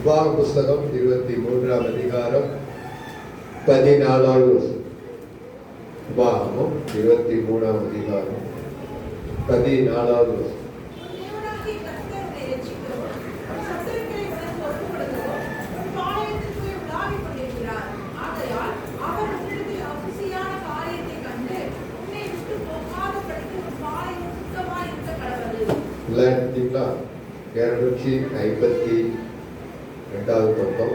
உபாகம புஸ்தகம் 23ஆம் அதிகாரம் 14வது வசனம். உபாகமம் 23ஆம் அதிகாரம் 14வது வசனம். எடுத்தீங்களா? 252வது பக்கம்,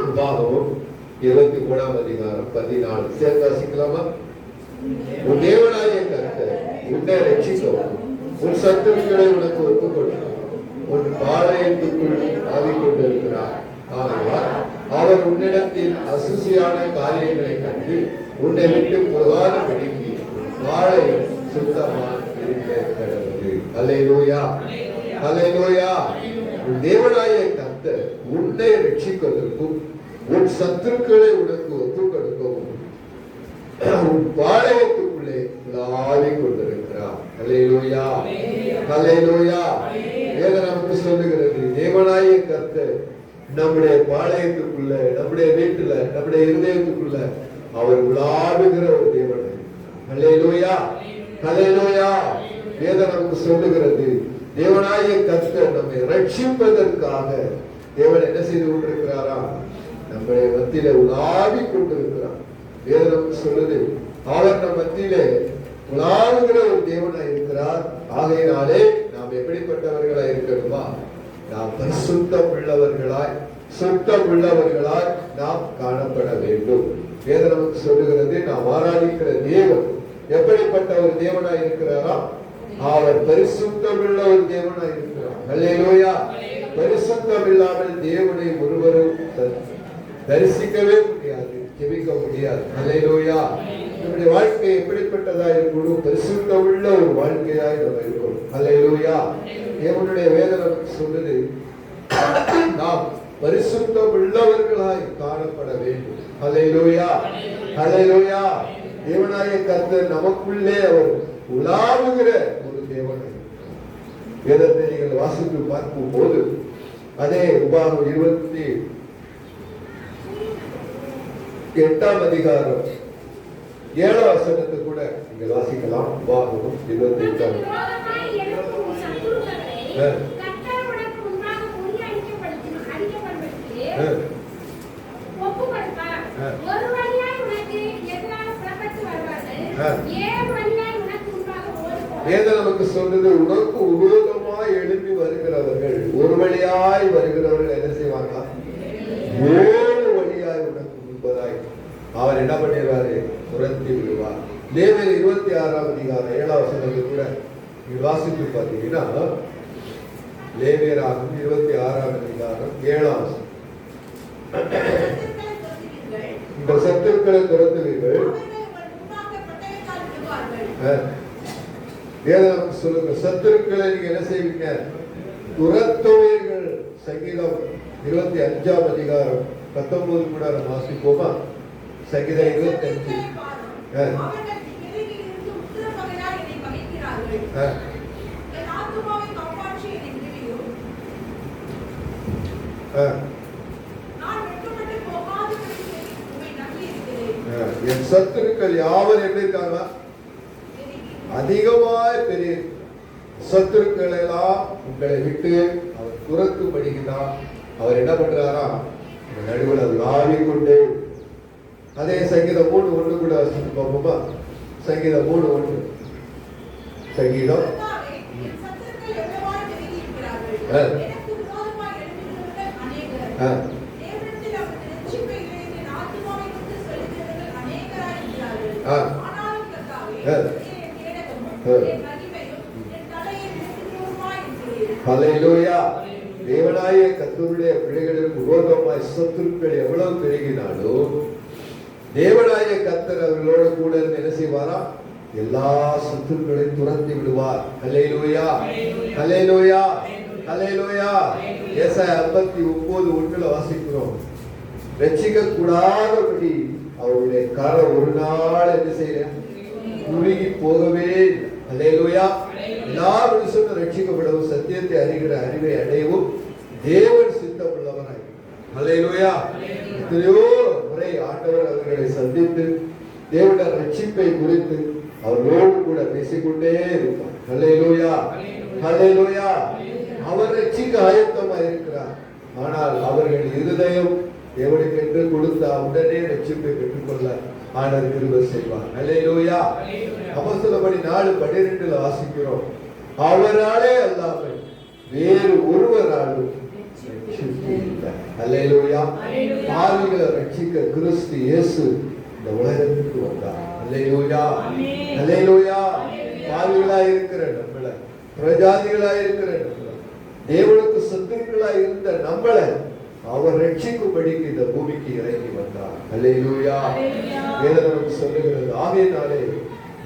உபாகமம் 23ஆம் அதிகாரம் 14. சேர்ந்து வாசிக்கலாமா? உன் தேவனாகிய கர்த்தர் உன்னை ரட்சிக்கவும் உன் சத்துருக்களை உனக்கு ஒப்புக் கொடுக்கவும் உன் பாளையத்துக்குள் ஆவிக் கொண்டிருக்கிறார். ஆகையால் அவர் உன்னிடத்தில் அசுசியான காரியங்களை கண்டு உன்னை விட்டு போகாதபடிக்கு பாளையம் சுத்தமாக இருக்க கடவுள். அல்லேலூயா, அல்லேலூயா. உன் தேவனாகிய கர்த்தர் உன்னை ரட்சிப்பதற்கும் உன் சத்துருக்களை உனக்கு ஒப்புக் கொடுக்கவும் உன் பாளையத்துக்குள்ளே ஆவிக் கொண்டிருக்கிறார். அல்லேலூயா, அல்லேலூயா. வேதம் நமக்கு சொல்லுகிறது, தேவனாகிய கர்த்தர் நம்முடைய பாளையத்துக்குள்ள, நம்முடைய வீட்டுல, நம்முடைய இருதயத்துக்குள்ள அவர் உலாவுகிற ஒரு தேவன். அல்லேலூயா, அல்லேலூயா. வேதம் நமக்கு சொல்லுகிறது, தேவனாகிய கர்த்தர் நம்மை ரட்சிப்பதற்காக தேவன் என்ன செய்து கொண்டிருக்கிறாரா? நம்முடைய மத்தியில உலாவிக் கொண்டிருக்கிறார். வேதம் நமக்கு சொல்லுது, அவர் நம் மத்தியிலே உலாவுகிற ஒரு தேவனாய் இருக்கிறார். ஆகையினாலே நாம் எப்படிப்பட்டவர்களாய் இருக்கணுமா? நாம் பரிசுத்தம் உள்ளவர்களாய், சுத்தம் உள்ளவர்களாய் நாம் காணப்பட வேண்டும். வேதம் நமக்கு சொல்லுகிறது, நாம் ஆராதிக்கிற தேவன் எப்படிப்பட்ட ஒரு தேவனாய் இருக்கிறாரா? அவர் பரிசுத்தம் உள்ள ஒரு தேவனாய் இருக்கிறார். அல்லேலூயா. பரிசுத்தம் இல்லாமல் தேவனை ஒருவரும் தரிசிக்கவே முடியாது, ஜெபிக்க முடியாது. அல்லேலூயா. நம்முடைய வாழ்க்கை எப்படிப்பட்டதா இருக்கணும்? பரிசுத்தம் உள்ள ஒரு வாழ்க்கையாய் நம்ம இருக்கணும். அல்லேலூயா. தேவனுடைய வேதம் நமக்கு சொல்லுது, நாம் பரிசுத்தம் உள்ளவர்களாய் காணப்பட வேண்டும். அல்லேலூயா, அல்லேலூயா. தேவனாகிய கர்த்தர் நமக்குள்ளே அவர் உலாவுகிற ஒரு தேவன். வேதத்தை நீங்கள் வாசித்து பார்க்கும் போது அதே உபாகமம் 28ஆம் அதிகாரம் 7ஆம் வசனத்தை கூட நீங்கள் வாசிக்கலாம். உபாகமம் 28ஆம் வேதம் நமக்கு சொல்றது, உனக்கு விரோதமாய் எழுப்பி வருகிறவர்கள், ஒரு வழியாய் வருகிறவர்கள் என்ன செய்வாங்க? ஏழு வழியாய் உனக்கு முன்பதாய் அவர் என்ன பண்ணிடுவாரு? துரத்தி விடுவார். லேவியர் 26ஆம் அதிகாரம் 7ஆம் வசனத்தை கூட வாசித்து பார்த்தீங்கன்னா, லேவியர் 26ஆம் அதிகாரம் 7ஆம் வசனம். இந்த சத்துருக்களை துரத்துவீர்கள். வேதம் சொல்லுங்க, சத்துருக்களை நீங்க என்ன செய்வீங்க? துரத்துவீர்கள். சங்கீதம் 25ஆம் அதிகாரம் 19 கூட நம்ம வாசிப்போமா? சங்கீதம் 25. என் சத்துருக்கள் யாவர் எப்படி இருக்காங்க? அதிகமாய் பெரிய சத்துருக்கள் எல்லாம் உங்களை விட்டு அவர் துரத்தும்படிதான் அவர் என்ன பண்றாரா? நடுவில் அது ஆவிக்கொண்டே. அதே சங்கீதம் 3:1 கூட பார்ப்போமா? சங்கீதம் 3:1. சங்கீதம் ஹல்லேலூயா. தேவனாகிய கர்த்தருடைய பிள்ளைகளுக்கு விரோதமாய் சத்துருக்கள் எவ்வளவு பெருகினாலும் தேவனாகிய கர்த்தர் அவர்களோடு கூட என்ன செய்வாரா? எல்லா சத்துருக்களையும் துரத்தி விடுவார். ஹல்லேலூயா, ஹல்லேலூயா, ஹல்லேலூயா. ஏசாயா 59:1 வாசிக்கிறோம், ரட்சிக்க கூடாதபடி அவருடைய கரம் ஒரு நாள் என்ன செய்ய குறுகி போகவே. அல்லேலூயா. எல்லா மனுஷனும் ரட்சிக்கப்படவும் சத்தியத்தை அறிகிற அறிவை அடையவும் தேவன் சித்தமுள்ள உள்ளவராய். அல்லேலூயா. எத்தனையோ முறை ஆண்டவர் அவர்களை சந்தித்து தேவனுடைய ரட்சிப்பை குறித்து அவர்களோடு கூட பேசிக்கொண்டே இருப்பார். அல்லேலூயா, அல்லேலூயா. அவர் ரட்சிக்க ஆயத்தமாக இருக்கிறார். ஆனால் அவர்கள் இருதயம் தேவனுக்கு என்று கொடுத்த உடனே ரட்சிப்பை பெற்றுக்கொள்ள ஆண்டவர் கிருபை செய்வார். அல்லேலூயா. அப்போஸ்தலர் 4:12 வாசிக்கிறோம், அவராலே அல்லாமல் வேறு ஒருவராலும் அல்லேலூயா பாவிகளை ரட்சிக்க கிறிஸ்து இயேசு இந்த உலகத்துக்கு வந்தார். அல்லேலூயா, அல்லேலூயா. பாவிகளாய் இருக்கிற நம்மள, பிரஜாதிகளாய் இருக்கிற நம்மள, தேவனுக்கு சத்துருக்களாய் இருந்த நம்மள அவர் ரட்சிக்கும்படிக்கு இந்த பூமிக்கு இறங்கி வந்தார். அல்லேலூயா. வேதம் சொல்லுகிறது, ஆகையினாலே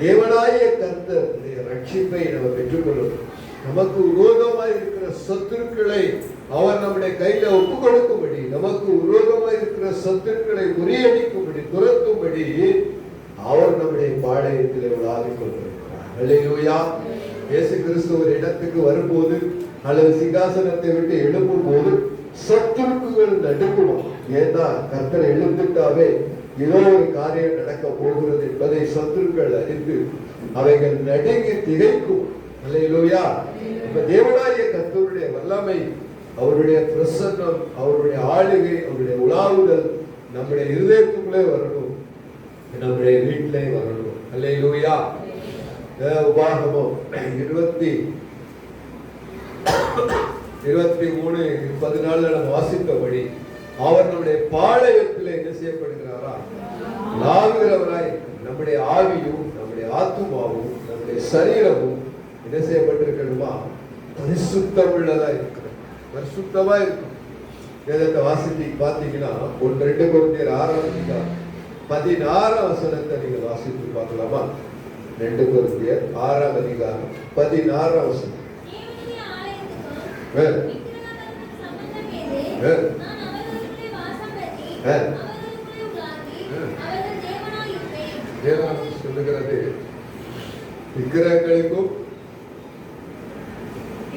தேவனாய கர்த்தருடைய ரட்சிப்பை நம்ம பெற்றுக்கொள்ளும். நமக்கு விரோதமாய் இருக்கிற சத்துருக்களை அவர் நம்முடைய கையில ஒப்பு கொடுக்கும்படி, நமக்கு விரோதமாய் இருக்கிற சத்துருக்களை முறியடிக்கும்படி, துரத்தும்படி அவர் நம்முடைய பாளையத்தில் உலாவிக் கொண்டிருக்கிறார். அல்லேலூயா. இயேசு கிறிஸ்து ஒரு இடத்துக்கு வரும்போது அல்லது சிங்காசனத்தை விட்டு எழும்பும் போது சத்துருக்குகள் நடுங்குமா. ஏன்னா கர்த்தர் எழுந்துட்டாவே ஏதோ ஒரு காரியம் நடக்க போகிறது என்பதை சத்துருக்கள் அறிந்து அவைகள் நடுங்கி திகைக்கும். அல்லேலூயா. இப்ப தேவனாகிய கர்த்தருடைய வல்லமை, அவருடைய பிரசன்னம், அவருடைய ஆளுகை, அவருடைய உலாவுதல் நம்முடைய இருதயத்துக்குள்ளே வரணும், நம்முடைய வீட்டிலே வரணும். அல்லேலூயா. உபாகமம் 23:14 நம்ம வாசித்தபடி அவர் நம்முடைய பாளையத்தில் என்ன செய்யப்படுகிறாரா, லாகுகிறவராய் நம்முடைய ஆவியும் நம்முடைய ஆத்துமாவும் நம்முடைய சரீரமும் என்ன செய்யப்பட்டிருக்கணுமா, பரிசுத்தம் உள்ளதா இருக்கிறது, பரிசுத்தமா இருக்கும். வேதத்தை வாசித்து பார்த்தீங்கன்னா 1-2 கொரிந்தியர் 6:16 நீங்க வாசித்து பார்க்கலாமா? 2 கொரிந்தியர் 6:16 சொல்லுகிறது, விக்கிரகங்களுக்கும்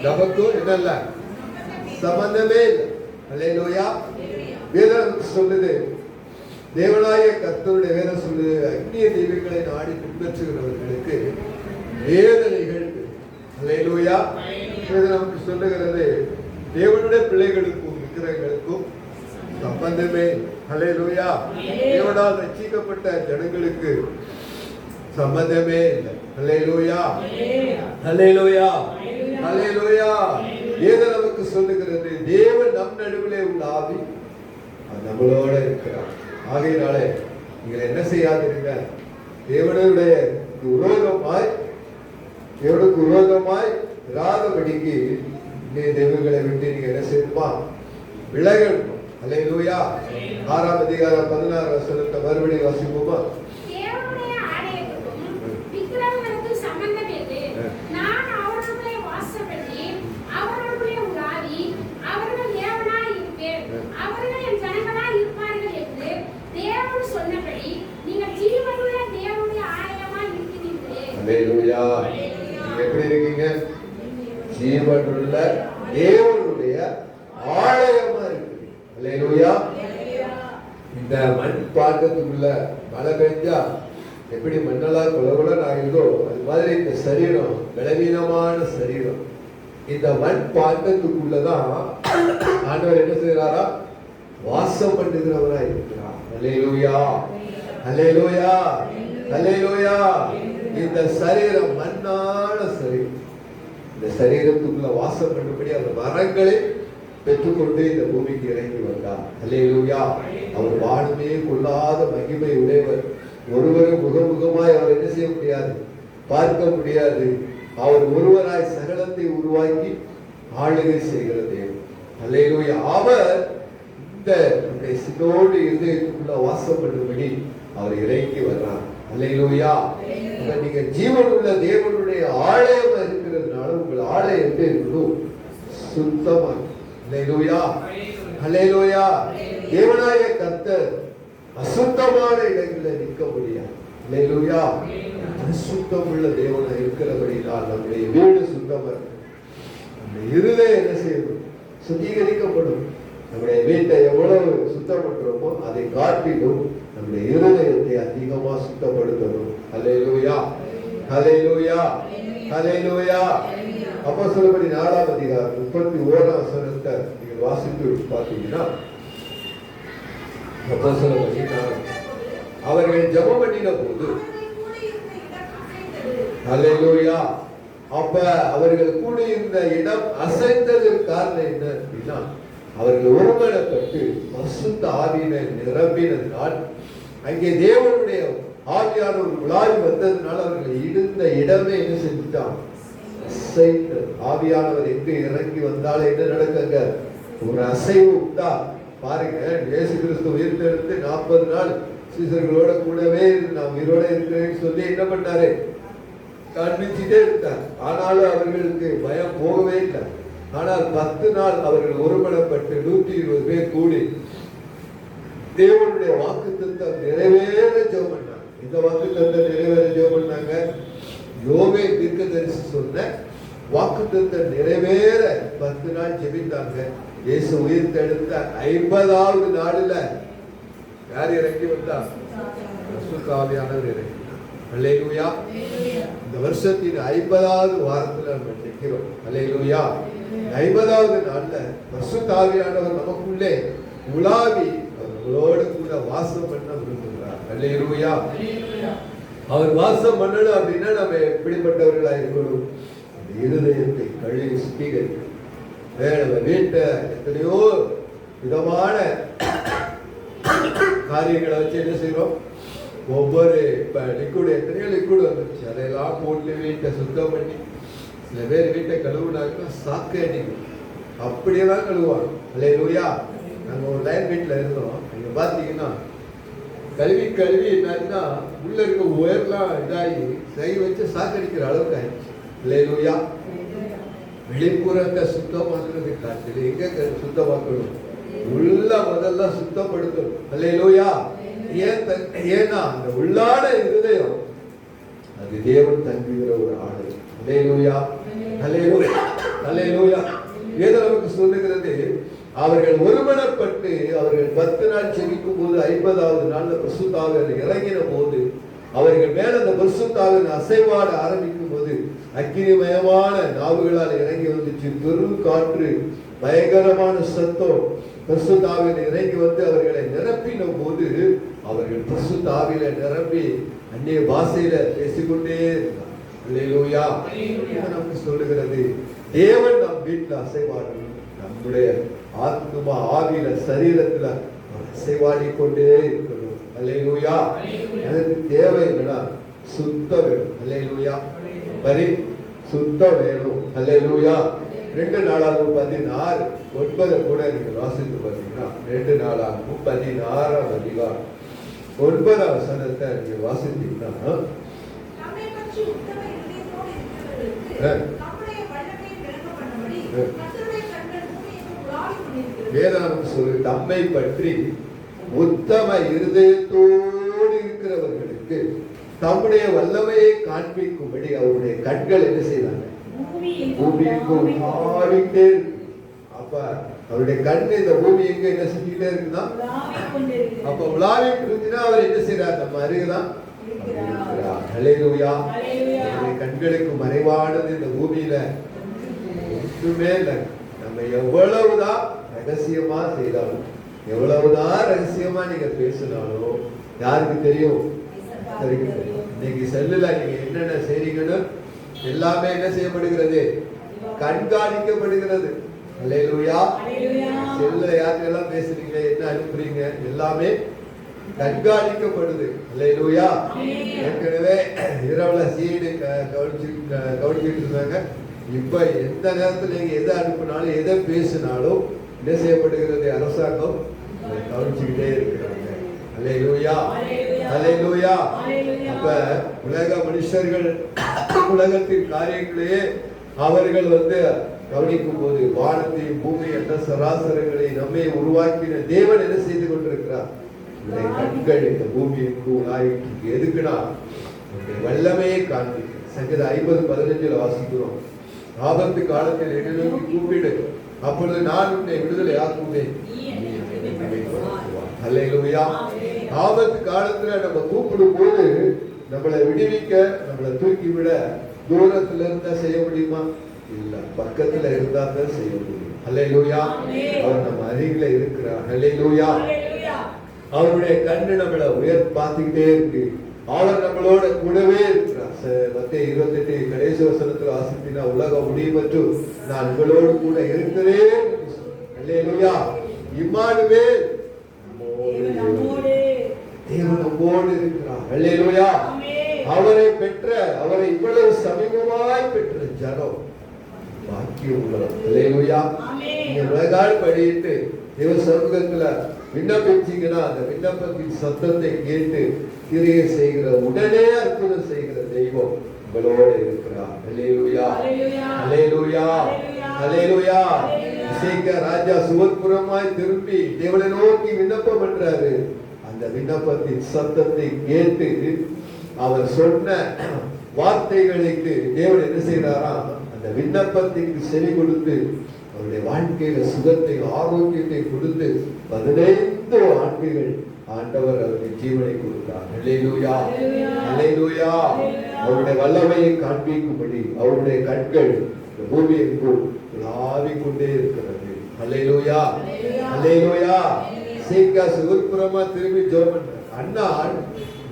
நமக்கும் என்னல்ல சம்பந்தமே இல்லை. அல்லேலூயா. வேதம் சொல்லுது, தேவனாய கர்த்தருடைய வேதம் சொல்லுது, அந்நிய தெய்வங்களை நாடி பின்பற்றுகிறவர்களுக்கு வேதனைகள். அல்லேலூயா. வேதம் சொல்லுகிறது, தேவனுடைய பிள்ளைகளுக்கும் விக்கிரகங்களுக்கும் சம்பந்தமே. அல்லேலூயா. தேவனால் ரட்சிக்கப்பட்ட ஜனங்களுக்கு சம்பந்தமே இல்லை. அல்லேலூயா, அல்லேலூயா, அல்லேலூயா. வேதம் நமக்கு சொல்லுகிறது, தேவன் நம் நடுவிலே உள்ள ஆவி நம்மளோட இருக்கிறார். ஆகையினாலே நீங்கள் என்ன செய்யாதீங்க, தேவனுடைய விரோதமாய், தேவனுக்கு விரோதமாய் இராதபடிக்கு தெய்வங்களை விட்டு நீங்க என்ன செய்யணுமா, விலகணும். அல்லேலூயா. 6:16 மறுபடியும் வாசிப்போமா? அல்லேலூயா. நீங்க எப்படி இருக்கீங்க? ஜீவனுள்ள தேவனுடைய ஆலயமா இருக்கு. அல்லேலூயா. இந்த மண் பாண்டத்துக்குள்ள மழை பெஞ்சா எப்படி மண்ணெல்லாம் கொலகுலன்னு ஆகிதோ அது மாதிரி இந்த சரீரம் பலவீனமான சரீரம். இந்த மண் பாண்டத்துக்குள்ளதான் ஆண்டவர் என்ன செய்யறாரா, வாசம் பண்ணுகிறவரா இருக்கிறார். அல்லேலூயா, அல்லேலூயா, அல்லேலூயா. இந்த சரீரம் மண்ணான சரீரம், இந்த சரீரத்துக்குள்ள வாசம் பண்ணும்படி அவர் வரங்களை பெற்றுக்கொண்டு இந்த பூமிக்கு இறங்கி வந்தார். அல்லேலூயா. அவர் வாழுமே கொள்ளாத மகிமை உடையவர். ஒருவரும் முகமுகமாய் அவர் என்ன செய்ய முடியாது, பார்க்க முடியாது. அவர் ஒருவராய் சகலத்தை உருவாக்கி ஆளுகை செய்கிற தேவன். அல்லேலூயா. அவர் இந்த நம்முடைய சின்னோடு இருதயத்துக்குள்ள வாசம் பண்ணும்படி அவர் இறங்கி வர்றார். அல்லேலூயா. நீங்க ஜீவனுள்ள தேவனுடைய ஆலயமா இருக்கிறதுனால உங்கள் ஆலயம் எப்படி இருக்கணும், சுத்தமா. அல்லேலூயா, அல்லேலூயா. தேவனாய கர்த்தர் அசுத்தமான இடங்களில் நிற்க முடியாது. அல்லேலூயா. பரிசுத்தம் உள்ள தேவனாக இருக்கிறபடினால் நம்முடைய வீடு சுத்தமா இருக்கு, நம்முடைய இருதயம் என்ன செய்யணும், சுத்திகரிக்கப்படும். நம்முடைய வீட்டை எவ்வளவு சுத்தம் பண்றோமோ அதை காட்டிலும் நம்முடைய இருதயத்தை அதிகமா சுத்தப்படுத்தணும். ஹல்லேலூயா, ஹல்லேலூயா, ஹல்லேலூயா. அப்போஸ்தலப்படி 4ஆம் அதிகாரம் 31ஆம் வசனத்தை நீங்கள் வாசித்து பார்த்தீங்கன்னா, அப்போஸ்தலப்படி 4 அவர்கள் ஜெபம் பண்ணின போது, ஹல்லேலூயா, அப்ப அவர்கள் கூட இருந்த இடம் அசைந்ததற்கு காரணம் என்ன அப்படின்னா, அவர்கள் ஒருமனப்பட்டு பரிசுத்த ஆவியினை நிரம்பினதினால், அங்கே தேவனுடைய ஆவியானவர் உலாவி வந்ததுனால அவர்கள் இருந்த இடமே என்ன செஞ்சுட்டான், அசைந்தது. ஆவியானவர் எங்கு இறங்கி வந்தாலும் என்ன நடக்குங்க, ஒரு அசைவு உண்டா பாருங்க. இயேசு கிறிஸ்து உயிர்த்தெழுந்து 40 நாள் சீசர்களோட கூடவே நான் உயிரோட இருக்கிறேன்னு சொல்லி என்ன பண்ணாரு, காண்பிச்சுட்டே இருந்தார். ஆனாலும் அவர்களுக்கு பயம் போகவே இல்லை. ஆனால் 10 நாள் அவர்கள் ஒருமனப்பட்டு 120 பேர் கூடி தேவனுடைய வாக்குத்தத்தம் நிறைவேற ஜெபம் பண்ணாங்க. இந்த வாக்குத்தத்தம் நிறைவேற ஜெபம் பண்ணாங்க. யோவேல் தீர்க்கதரிசி சொன்ன வாக்குத்தத்தம் நிறைவேற 10 நாள் ஜெபித்தாங்க. இயேசு உயிர்த்தெழுந்த 50வது நாளில் யார் இறங்கி வந்தார், பரிசுத்த ஆவியானவர் இறங்கி. அல்லேலூயா. இந்த வருஷத்தின் 50வது வாரத்தில் நம்ம நிற்கிறோம். அல்லேலூயா. 50வது நாள்ல பரிசுத்த ஆவியானவர் நமக்குள்ளே உலாவி அவர்களோடு கூட வாசம் பண்ண விரும்புகிறார். அல்லேலூயா. அவர் வாசம் பண்ணணும் அப்படின்னா நம்ம எப்படிப்பட்டவர்களா இருக்கணும், இருதயத்தை கழுவி சுத்திகரிக்கணும். நம்ம வீட்டை எத்தனையோ விதமான காரியங்களை வச்சு என்ன செய்யறோம், ஒவ்வொரு லிக்விட், எத்தனையோ லிக்விட் வந்துருச்சு, அதையெல்லாம் போட்டு வீட்டை சுத்தம் பண்ணி, சில பேர் வீட்டை கழுவுனாங்கன்னா சாக்கு அடிக்கும், அப்படியெல்லாம் கழுவுவாங்க. அல்லேலூயா. நாங்கள் ஒரு லைன் வீட்டில் இருந்தோம். அங்கே பார்த்தீங்கன்னா கழுவி கழுவி என்னன்னா உள்ள இருக்க உயர்லாம் இதாகி கை வச்சு சாக்கடிக்கிற அளவுக்கு ஆயிடுச்சு. அல்லேலூயா. வெளிப்புறத்தை சுத்தமாக்குறது காட்டில் எங்க சுத்தமாக்கணும், உள்ள முதல்ல சுத்தப்படுத்தணும். அல்லேலூயா. ஏன்னா அந்த உள்ளான இருதயம் அது தேவன் தங்குகிற ஒரு ஆடு. அல்லேலூயா, அல்லேலூயா, அல்லேலூயா. ஏதோ நமக்கு சொல்லுகிறது, அவர்கள் ஒருமனப்பட்டு அவர்கள் 10 நாள் செபிக்கும் போது 50வது நாள்ல பரிசுத்த ஆவியானவர் இறங்கின போது அவர்கள் மேல அந்த பரிசுத்த ஆவியானவர் அசைவாட ஆரம்பிக்கும் போது அக்கினிமயமான நாவுகளால் இறங்கி வந்துச்சு. பெரும் காற்று, பயங்கரமான சத்தம், பரிசுத்த ஆவியானவர் இறங்கி வந்து அவர்களை நிரப்பின போது அவர்கள் பரிசுத்த ஆவியில நிரம்பி அந்நிய பாஷையில பேசிக்கொண்டே இருந்தார். அல்லேலூயா. நமக்கு சொல்லுகிறது, தேவன் நம் வீட்டுல அசைவாடணும். நம்முடைய ஆத்மா ஆவியில சரீரத்துல அசைவாடி கொண்டே இருக்கணும். அல்லேலூயா. எனக்கு தேவை என்னன்னா சுத்தம் வேணும். அல்லேலூயா. பரி சுத்தம் வேணும். அல்லேலூயா. 2 நாளாகவும் 16 9 கூட நீங்க வாசித்து பார்த்தீங்கன்னா 2 நாளாகவும் 16ஆம் அதிகாரம் 9ஆம் வசனத்தை நீங்க வாசித்தீங்கன்னா வேதாகம் சொல்லு, தம்மை பற்றி உத்தம இருதயத்தோடு இருக்கிறவர்களுக்கு தம்முடைய வல்லமையை காண்பிக்கும்படி அவருடைய கண்கள் என்ன செய்தாங்க, பூமிக்கும் ஆடிட்டே இருக்கு. அப்ப அவருடைய கண் இந்த பூமி எங்க என்ன செஞ்சுட்டே இருக்குன்னா, அப்ப உலாவிட்டு இருந்துச்சுன்னா அவர் என்ன செய்யறார், நம்ம அருகுதான். அல்லேலூயா. கண்களுக்கு மறைவானது இந்த பூமியில ஒன்றுமே இல்லை. நம்ம எவ்வளவுதான் ரகசியமா செய்தாலும், எவ்வளவுதான் ரகசியமா நீங்க பேசினாலும் யாருக்கு தெரியும்? இன்னைக்கு செல்லுல நீங்க என்னென்ன செய்றீங்கன்னு எல்லாமே என்ன செய்யப்படுகிறது, கண்காணிக்கப்படுகிறது. அல்லேலூயா. செல்லுல யாருக்கு எல்லாம் பேசுறீங்க, என்ன அனுப்புறீங்க, எல்லாமே கண்காணிக்கப்படுது. அல்லேலூயா. ஏற்கனவே இரவுல சீடு கவனிச்சுட்டு இருந்தாங்க. இப்ப எந்த நேரத்தில் நீங்க எதை அனுப்பினாலும் எதை பேசினாலும் என்ன செய்யப்படுகிறது, அரசாங்கம் கவனிச்சுக்கிட்டே இருக்கிறாங்க. அல்லேலூயா, அல்லேலூயா. அப்ப உலக மனுஷர்கள் உலகத்தின் காரியங்களையே அவர்கள் கவனிக்கும் போது வானத்தையும் பூமி என்ற சராசரங்களை நம்மை உருவாக்கின தேவன் என்ன செய்து கொண்டிருக்கிறார், கண்கள் இந்த பூமிக்கு ஆயிட்டு எதுக்குன்னா வல்லமையை காண்பிக்க. சங்கீதம் 50:15 வாசிக்கிறோம், ஆபத்து காலத்தில் என்னை நோக்கி கூப்பிடு, அப்பொழுது நான் உன்னை விடுதலை ஆக்குவேன். அல்லேலூயா. ஆபத்து காலத்துல நம்ம கூப்பிடும் போது நம்மளை விடுவிக்க, நம்மளை தூக்கி விட தூரத்துல இருந்தா செய்ய முடியுமா? இல்ல, பக்கத்துல இருந்தா தான் செய்ய முடியும். அல்லேலூயா. அவர் நம்ம அருகில இருக்கிறார். அல்லேலூயா. அவருடைய கண்ணு நம்மளை உயர்த்தி பார்த்துக்கிட்டே இருக்கு. அவர் நம்மளோட கூடவே இருக்கிறார். மத்தேயு 28 கடைசி வசனத்துல வாசித்தீங்கன்னா, உலகம் முடியும் மற்றும் நான் உங்களோடு கூட இருக்கிறேன். அல்லேலூயா. இம்மானுவேல், தேவன் நம்மோடு இருக்கிறார். அல்லேலூயா. அவரை பெற்ற, அவரை இவ்வளவு சமீபமாய் பெற்ற ஜனம் பாக்கியம் உள்ளவர். அல்லேலூயா. நீங்க உலகால் படிட்டு தேவ சமூகத்துல விண்ணப்பிச்சீங்கன்னா, அந்த விண்ணப்பத்தின் சத்தத்தை கேட்டு கிரியை செய்கிற, உடனே அற்புதம் செய்கிற தெய்வம் உங்களோட இருக்கிறார். அல்லேலூயா. அல்லேலூயா. அல்லேலூயா. இசைக்கியா ராஜா சுவர்புறமாய் திரும்பி தேவனை நோக்கி விண்ணப்பம் பண்றாரு. அந்த விண்ணப்பத்தின் சத்தத்தை கேட்டு அவர் சொன்ன வார்த்தைகளுக்கு தேவன் என்ன செய்தாரா? அந்த விண்ணப்பத்திற்கு செவி கொடுத்து அவருடைய வாழ்க்கையில சுகத்தை, ஆரோக்கியத்தை கொடுத்து 15 ஆண்டுகள் ஆண்டவர் அவருடைய ஜீவனை கொடுத்தார். அல்லேலூயா. அல்லேலூயா. அவருடைய வல்லமையை காண்பிக்கும்படி அவருடைய கண்கள் பூமி எங்கும் உலாவிக் கொண்டே இருக்கிறது. அல்லேலூயா. அல்லேலூயா. இசைக்கியா சுவர்புறமா திரும்பி ஜெபம் பண்றார். அண்ணா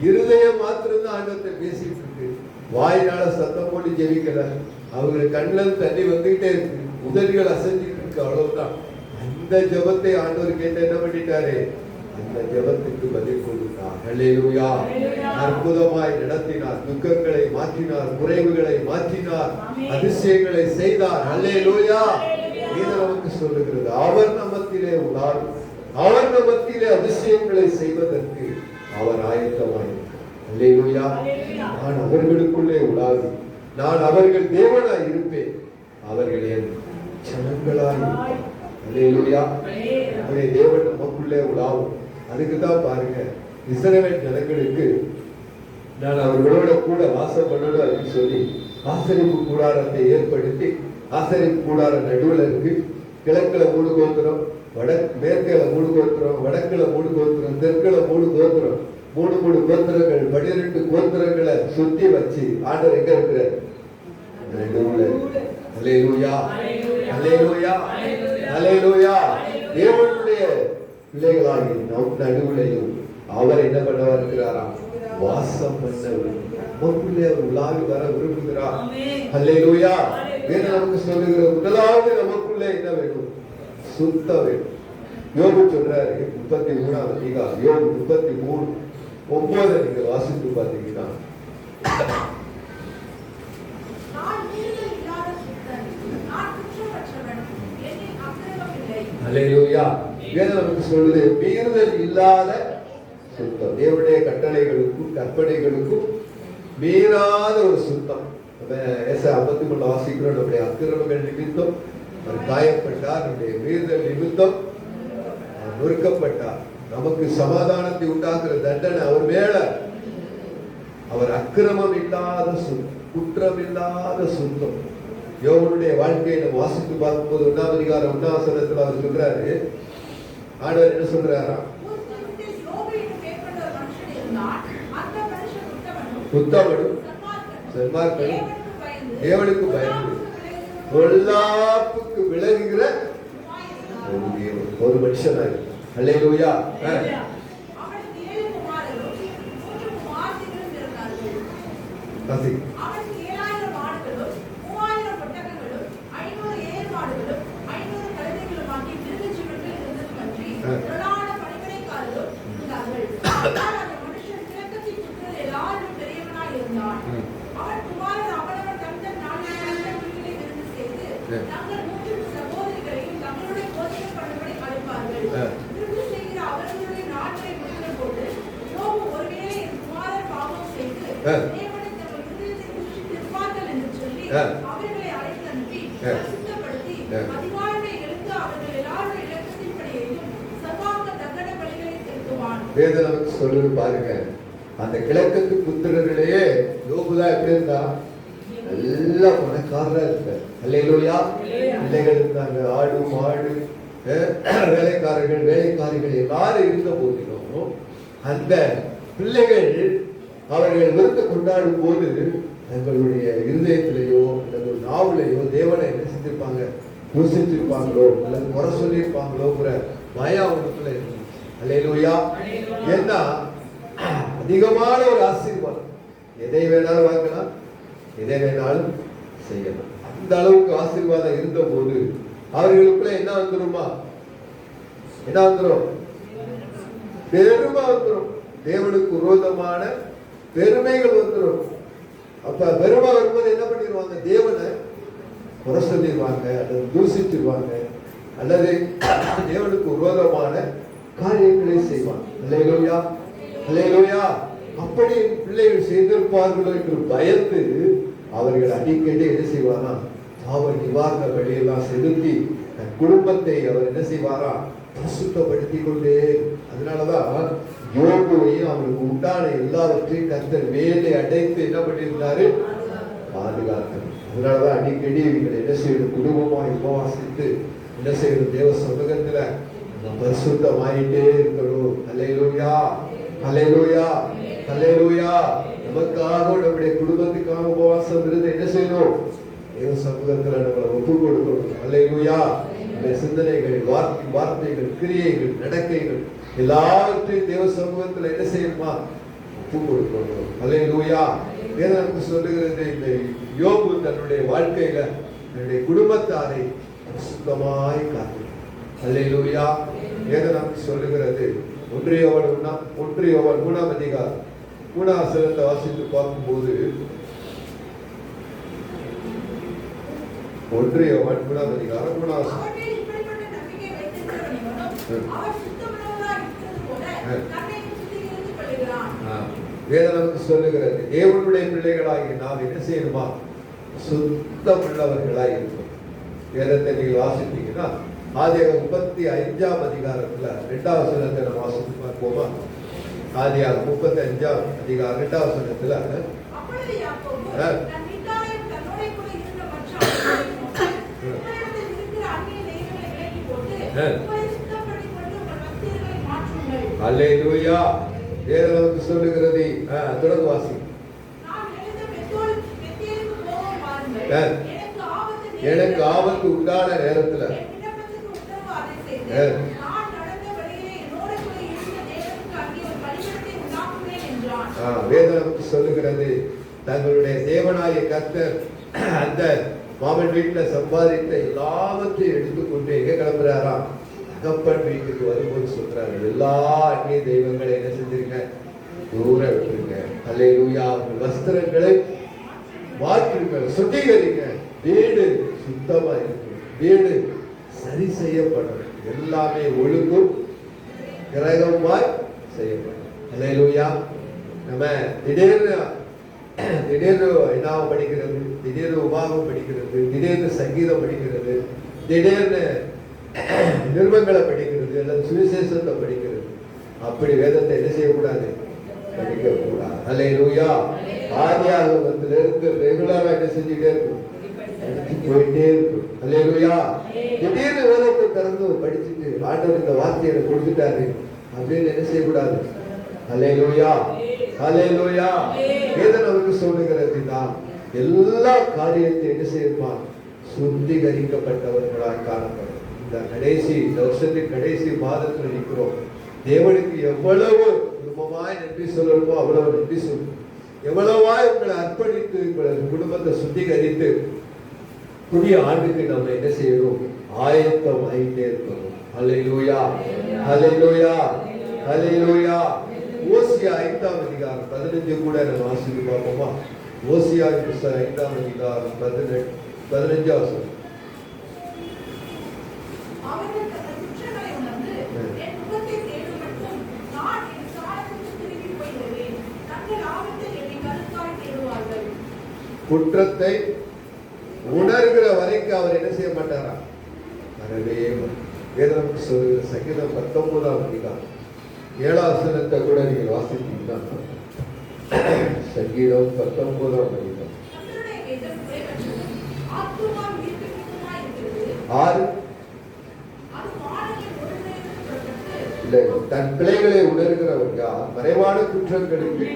இருதயம் மாத்திரம் தான் ஆண்டவர்கிட்ட பேசிட்டு இருக்கு, வாயினால சத்தம் போட்டு ஜெபிக்கல. அவங்க கண்ணுல தண்ணி வந்துகிட்டே இருக்கு, உதடுகள் அசைஞ்சிட்டு இருக்கு, அவ்வளவுதான். அந்த ஜெபத்தை ஆண்டவர் கேட்டு என்ன பண்ணிட்டாரு? அந்த ஜெபத்துக்கு பதில் கொடுத்தார். அல்லேலூயா. அற்புதமாய் நடத்தினார், துக்கங்களை மாற்றினார், குறைவுகளை மாற்றினார், அதிசயங்களை செய்தார். அல்லேலூயா. இது நமக்கு சொல்லுகிறது, அவர் நம்மத்திலே உள்ளார், அவர் நம்மத்திலே அதிசயங்களை செய்வதற்கு அவர் ஆயத்தமாய். அல்லேலூயா. நான் அவர்களுக்குள்ளே உலாவி, நான் அவர்கள் தேவனாய் இருப்பேன், அவர்கள் என் ஜனங்களாய் இருப்பார். அல்லேலூயா. அவருடைய தேவன் நமக்குள்ளே உலாவும். அதுக்குதான் பாருங்க, இஸ்ரவேல் ஜனங்களுக்கு நான் அவர்களோட கூட வாசம் பண்ணணும் அப்படின்னு சொல்லி ஆசரிப்பு கூடாரத்தை ஏற்படுத்தி, ஆசரிப்பு கூடாரம் நடுவில் இருக்கு. கிழக்குல 3 கோத்திரம், மேற்குல 3 கோத்திரம், வடக்குல 3 கோத்திரம், தெற்குல 3 கோத்திரம், 3 கோத்திரங்கள், 12 கோத்திரங்களை சுத்தி வச்சு ஆண்டவர் எங்க இருக்கிறார்? நடுவுல. அல்லேலூயா. அல்லேலூயா. அல்லேலூயா. தேவனுடைய பிள்ளைகளாகி நம் நடுவுலையும் அவர் என்ன பண்ண இருக்கிறாரா? வாசம் பண்ண நமக்குள்ளே அவர் உலாவி வர விரும்புகிறார். அல்லேலூயா. வேதம் நமக்கு சொல்லுகிற முதலாவது நமக்குள்ளே என்ன வேணும்? சுத்த வேணும். யோபு சொல்றாரு 33ஆம் அதிகாரம், யோபு 33:9 நீங்க வாசித்து பார்த்தீங்கன்னா, அல்லேலூயா. வேதம் நமக்கு சொல்லுது மீறுதல் இல்லாத சுத்தம். தேவனுடைய கட்டளைகளுக்கும் கற்பனைகளுக்கும் மீறாத ஒரு சுத்தம். 53 வாசிக்கிறோம், நம்முடைய அக்கிரமங்கள் நிமித்தம் அவர் காயப்பட்டார், நம்முடைய மீறுதல் நிமித்தம் அவர் நொறுக்கப்பட்டார். நமக்கு சமாதானத்தை உண்டாக்குற தண்டனை அவர் மேல. அவர் அக்கிரமம் இல்லாத சுத்தம், குற்றம் இல்லாத சுத்தம். யோபனுடைய வாழ்க்கையை நம்ம வாசித்து பார்க்கும்போது 1ஆம் அதிகாரம் 1ஆம் வசனத்துல அவர் சொல்றாரு, ஆண்டவர் என்ன சொல்றாரா? உத்தமனும் சன்மார்க்கனும் தேவனுக்கு பயந்து பொல்லாப்புக்கு விலகுகிற ஒரு மனுஷனாய். அல்லேலூயா. வேதம் நமக்கு சொல்றது பாருங்க, அந்த கிழக்கு புத்திரர்களையே யோபுதான் எப்படி இருந்தா? நல்ல பணக்காரரா இருக்க. அல்லேலூயா. பிள்ளைகள் இருந்தாங்க, ஆடு மாடு வேலைக்காரர்கள் வேலைக்காரிகள் எல்லாரும் இருந்த போதிலும் அந்த பிள்ளைகள் அவர்கள் விருந்து கொண்டாடும் போது தங்களுடைய இருதயத்திலேயோ அல்லது நாவிலையோ தேவனை என்ன செஞ்சிருப்பாங்க, யோசிச்சிருப்பாங்களோ அல்லது குறை சொல்லியிருப்பாங்களோங்கிற பயம் அவங்களுக்குள்ள இருந்துச்சு. அல்லேலூயா. ஏன்னா அதிகமான ஒரு ஆசீர்வாதம், எதை வேணாலும் வாங்கலாம், எதை வேணாலும் செய்யலாம். அந்த அளவுக்கு ஆசீர்வாதம் இருந்த போது அவர்களுக்குள்ள என்ன வந்துருமா, என்ன வந்துடும், பெருமை வந்துடும். தேவனுக்கு விரோதமான பெருமைகள் வந்துடும். அப்ப பெருமை வரும்போது என்ன பண்ணிடுவாங்க, தேவனை குறை சொல்லிடுவாங்க அல்லது தூசிச்சிருவாங்க அல்லது தேவனுக்கு விரோதமான காரியங்களை செய்வாங்க. அல்லேலூயா, அல்லேலூயா. அப்படி பிள்ளைகள் செய்திருப்பார்களோ என்று பயந்து அவர்கள் அடிக்கடி என்ன செய்வாரா, பாவ நிவாரண வழியெல்லாம் செலுத்தி தன் குடும்பத்தை அவர் என்ன செய்வாரா, பிரசுத்தப்படுத்தி கொண்டே. அதனாலதான் யோபுவையும் அவருக்கு உண்டான எல்லாவற்றையும் கர்த்தர் வேலை அடைத்து என்ன பண்ணியிருந்தாரு, பாதுகாத்தார். அதனாலதான் அடிக்கடி இவங்களை என்ன செய்யணும், குடும்பமாய் உபவாசித்து என்ன செய்யணும், தேவ சமூகத்துல பரிசுத்தமாயிட்டே இருக்கணும். அல்லேலூயா, அல்லேலூயா, அல்லேலூயா. நமக்காக நம்முடைய குடும்பத்துக்காக உபவாசம் இருந்து என்ன செய்யணும், தேவ சமூகத்துல நம்மளை ஒப்பு கொடுக்கணும். அல்லேலூயா. சிந்தனைகள், வார்த்தைகள், கிரியைகள், நடக்கைகள் எல்லாவற்றையும் தேவ சமூகத்துல என்ன செய்யணுமா, ஒப்பு கொடுக்கணும். அல்லேலூயா. வேதம் சொல்லுகிறது, இந்த யோபு தன்னுடைய வாழ்க்கையில தன்னுடைய குடும்பத்தாரை சுத்தமாய் காத்து. அல்லேலூயா. வேதம் சொல்லுகிறது, ஒன்றியவன் 3ஆம் அதிகாரம் 3ஆம் வசனத்தை வாசித்து பார்க்கும்போது, ஒன்றியவன் 3ஆம் அதிகாரம் 3ஆம் வசனம், வேதம் சொல்லுகிறது, தேவனுடைய பிள்ளைகளாகி நாம் என்ன செய்யணுமா, சுத்தம் உள்ளவர்களாய் இருக்கும். வேதத்தை நீங்கள் வாசித்தீங்கன்னா ஆதியாகமம் 35ஆம் அதிகாரத்துல 2ஆம் வசனத்தை நம்ம வாசித்து பார்ப்போமா. ஆதியாகமம் 35ஆம் அதிகாரம் 2ஆம் வசனத்துல அல்லேலூயா. வேதம் சொல்லுகிறது, தொடர்ந்து வாசி. எனக்கு ஆபத்து உண்டான நேரத்துல வேதம் சொல்லுகிறது, தங்களுடைய தேவனாய கர்த்தர் அந்த மாமன் வீட்டுல சம்பாதித்த எல்லாவற்றையும் எடுத்துக்கொண்டு எங்க கிளம்புறாராம், தகப்பன் வீட்டுக்கு வரும்போது சொல்றாரு, எல்லா அந்நிய தெய்வங்களை என்ன செஞ்சிருங்க, தூர விட்டுருங்க. அல்லேலூயா. வஸ்திரங்களை மாற்றுங்க, சுத்திகரிங்க, வீடு சுத்தமா இருக்கு, வீடு சரி செய்யப்படும், எல்லாமே ஒழுங்கும் கிரகமாய் செய்யப்படும். அல்லேலூயா. நம்ம திடீர்னு என்னாவும் படிக்கிறது, திடீர்னு உபாகம் படிக்கிறது, திடீர்னு சங்கீதம் படிக்கிறது, திடீர்னு நிருபங்களை படிக்கிறது அல்லது சுவிசேஷத்தை படிக்கிறது, அப்படி வேதத்தை என்ன செய்யக்கூடாது, படிக்க கூடாது. அல்லேலூயா. ஆதியாகமத்திலிருந்து ரெகுலரா என்ன செஞ்சுட்டே இருக்கும், போயிட்டே இருக்கும். அல்லேலூயா. திடீர்னு வேதத்தை திறந்து படிச்சுட்டு ஆண்டவர் இந்த வார்த்தையை கொடுத்துட்டாரு அப்படின்னு என்ன செய்யக்கூடாது. அல்லேலூயா, அல்லேலூயா. வேதம் நமக்கு சொல்லுகிறது தான் எல்லா காரியத்தையும் என்ன செய்யுமா, சுத்திகரிக்கப்பட்டவர்களாக காணப்படும். இந்த வருஷத்தின் கடைசி மாதத்தில் இருக்கிறோம். தேவனுக்கு எவ்வளவு குடும்பமாய் நன்றி சொல்லணுமோ அவ்வளவு நன்றி சொல்லணும். எவ்வளவாய் உங்களை அர்ப்பணித்து உங்களது குடும்பத்தை சுத்திகரித்து புதிய ஆண்டுக்கு நம்ம என்ன செய்யணும், ஆயத்தம் ஆகிட்டே இருக்கணும். அல்லேலூயா, அல்லேலூயா, அல்லேலூயா. ஓசியா 5ஆம் அதிகாரம் 15 கூட நம்ம வாசித்து பார்ப்போமா. ஓசியா 5ஆம் அதிகாரம் 15 வசனம். குற்றத்தை உணர்கிற வரைக்கும் அவர் என்ன செய்ய மாட்டாரா, வரவே வேதம் சொல்லுகிற சங்கீதம் 19ஆம் அதிகாரம் 7ஆம் வசனத்தை கூட நீங்கள் வாசித்தீங்கன்னா, சங்கீதம் 19ஆம் அதிகாரம் 6 இல்லை, தன் பிள்ளைகளை உணர்கிறவர் யார்? மறைவான குற்றங்களுக்கு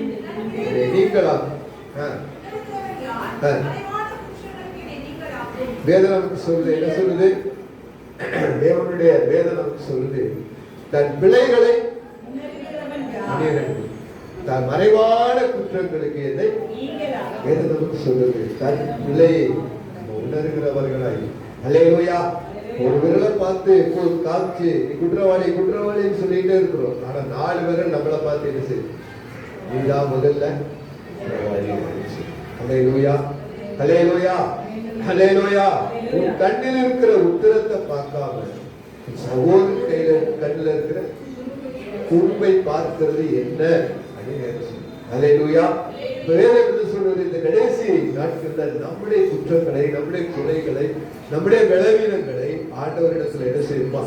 நீங்களாம். வேதம் நமக்கு சொல்லுது, என்ன சொல்லுது? தேவனுடைய வேதம் நமக்கு சொல்லுது, தன் பிள்ளைகளை தன் மறைவான குற்றங்களுக்கு என்னை வேதம் நமக்கு சொல்லுது. தன் பிள்ளையை உணர்கிறவர்களாய். அல்லேலூயா. ஒரு விரலை பார்த்து காமிச்சு குற்றவாளி குற்றவாளின்னு சொல்லிட்டே இருக்கிறோம். ஆனா 4 விரல் நம்மளை பார்த்து என்ன செய்யும்? நீதான் முதல்ல. அல்லேலூயா, அல்லேலூயா, அல்லேலூயா. உன் கண்ணில் இருக்கிற உத்திரத்தை பார்க்காம சகோதரி கையில கண்ணில் இருக்கிற குறும்பை பார்க்கிறது என்ன? அல்லேலூயா. வேதம் என்ன சொல்றது? இந்த கடைசி நாட்கள் நம்முடைய குற்றங்களை, நம்முடைய குறைகளை, நம்முடைய பலவீனங்களை ஆண்டவரிடத்துல என்ன செய்யுமா?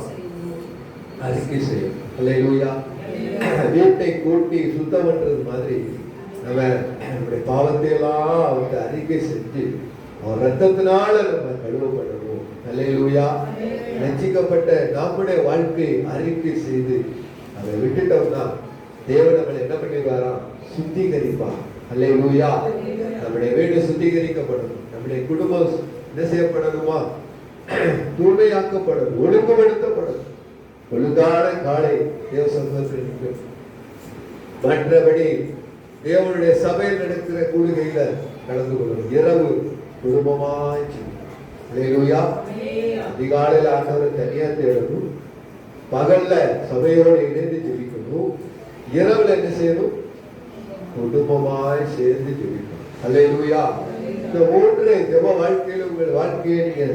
அறிக்கை செய்யும். அல்லேலூயா. வீட்டை கூட்டி சுத்தம் பண்றது மாதிரி நம்ம நம்முடைய பாவத்தை எல்லாம் அவருக்கு அறிக்கை செஞ்சு அவர் ரத்தத்தினால நம்ம கழுவப்படணும். அல்லேலூயா. ரட்சிக்கப்பட்ட நம்முடைய வாழ்க்கை அறிக்கை செய்து அதை விட்டுட்டோம்னா தேவன் நம்மளை என்ன பண்ணிடுவாராம்? சுத்திகரிப்பார். அல்லேலூயா. நம்முடைய வீடு சுத்திகரிக்கப்படணும், நம்முடைய குடும்பம் என்ன செய்யப்படணுமா? தூய்மையாக்கப்படணும், ஒழுங்குபடுத்தப்படணும். ஒழுங்கான காலை தேவ சமூகத்தில் நிற்கும். மற்றபடி தேவனுடைய சபையில் நடக்கிற கூடுகையில கலந்து கொள்ளணும். இரவு குடும்பமாய். அல்லேலூயா. அதிகாலையில் ஆண்டவரை தனியா தேடணும், பகல்ல சபையோடு இணைந்து ஜெபிக்கணும், இரவுல என்ன செய்யணும்? குடும்பமாய் சேர்ந்து ஜெபிக்கணும். அல்லேலூயா. இந்த 3 ஜெப வாழ்க்கையில உங்கள் வாழ்க்கையை நீங்க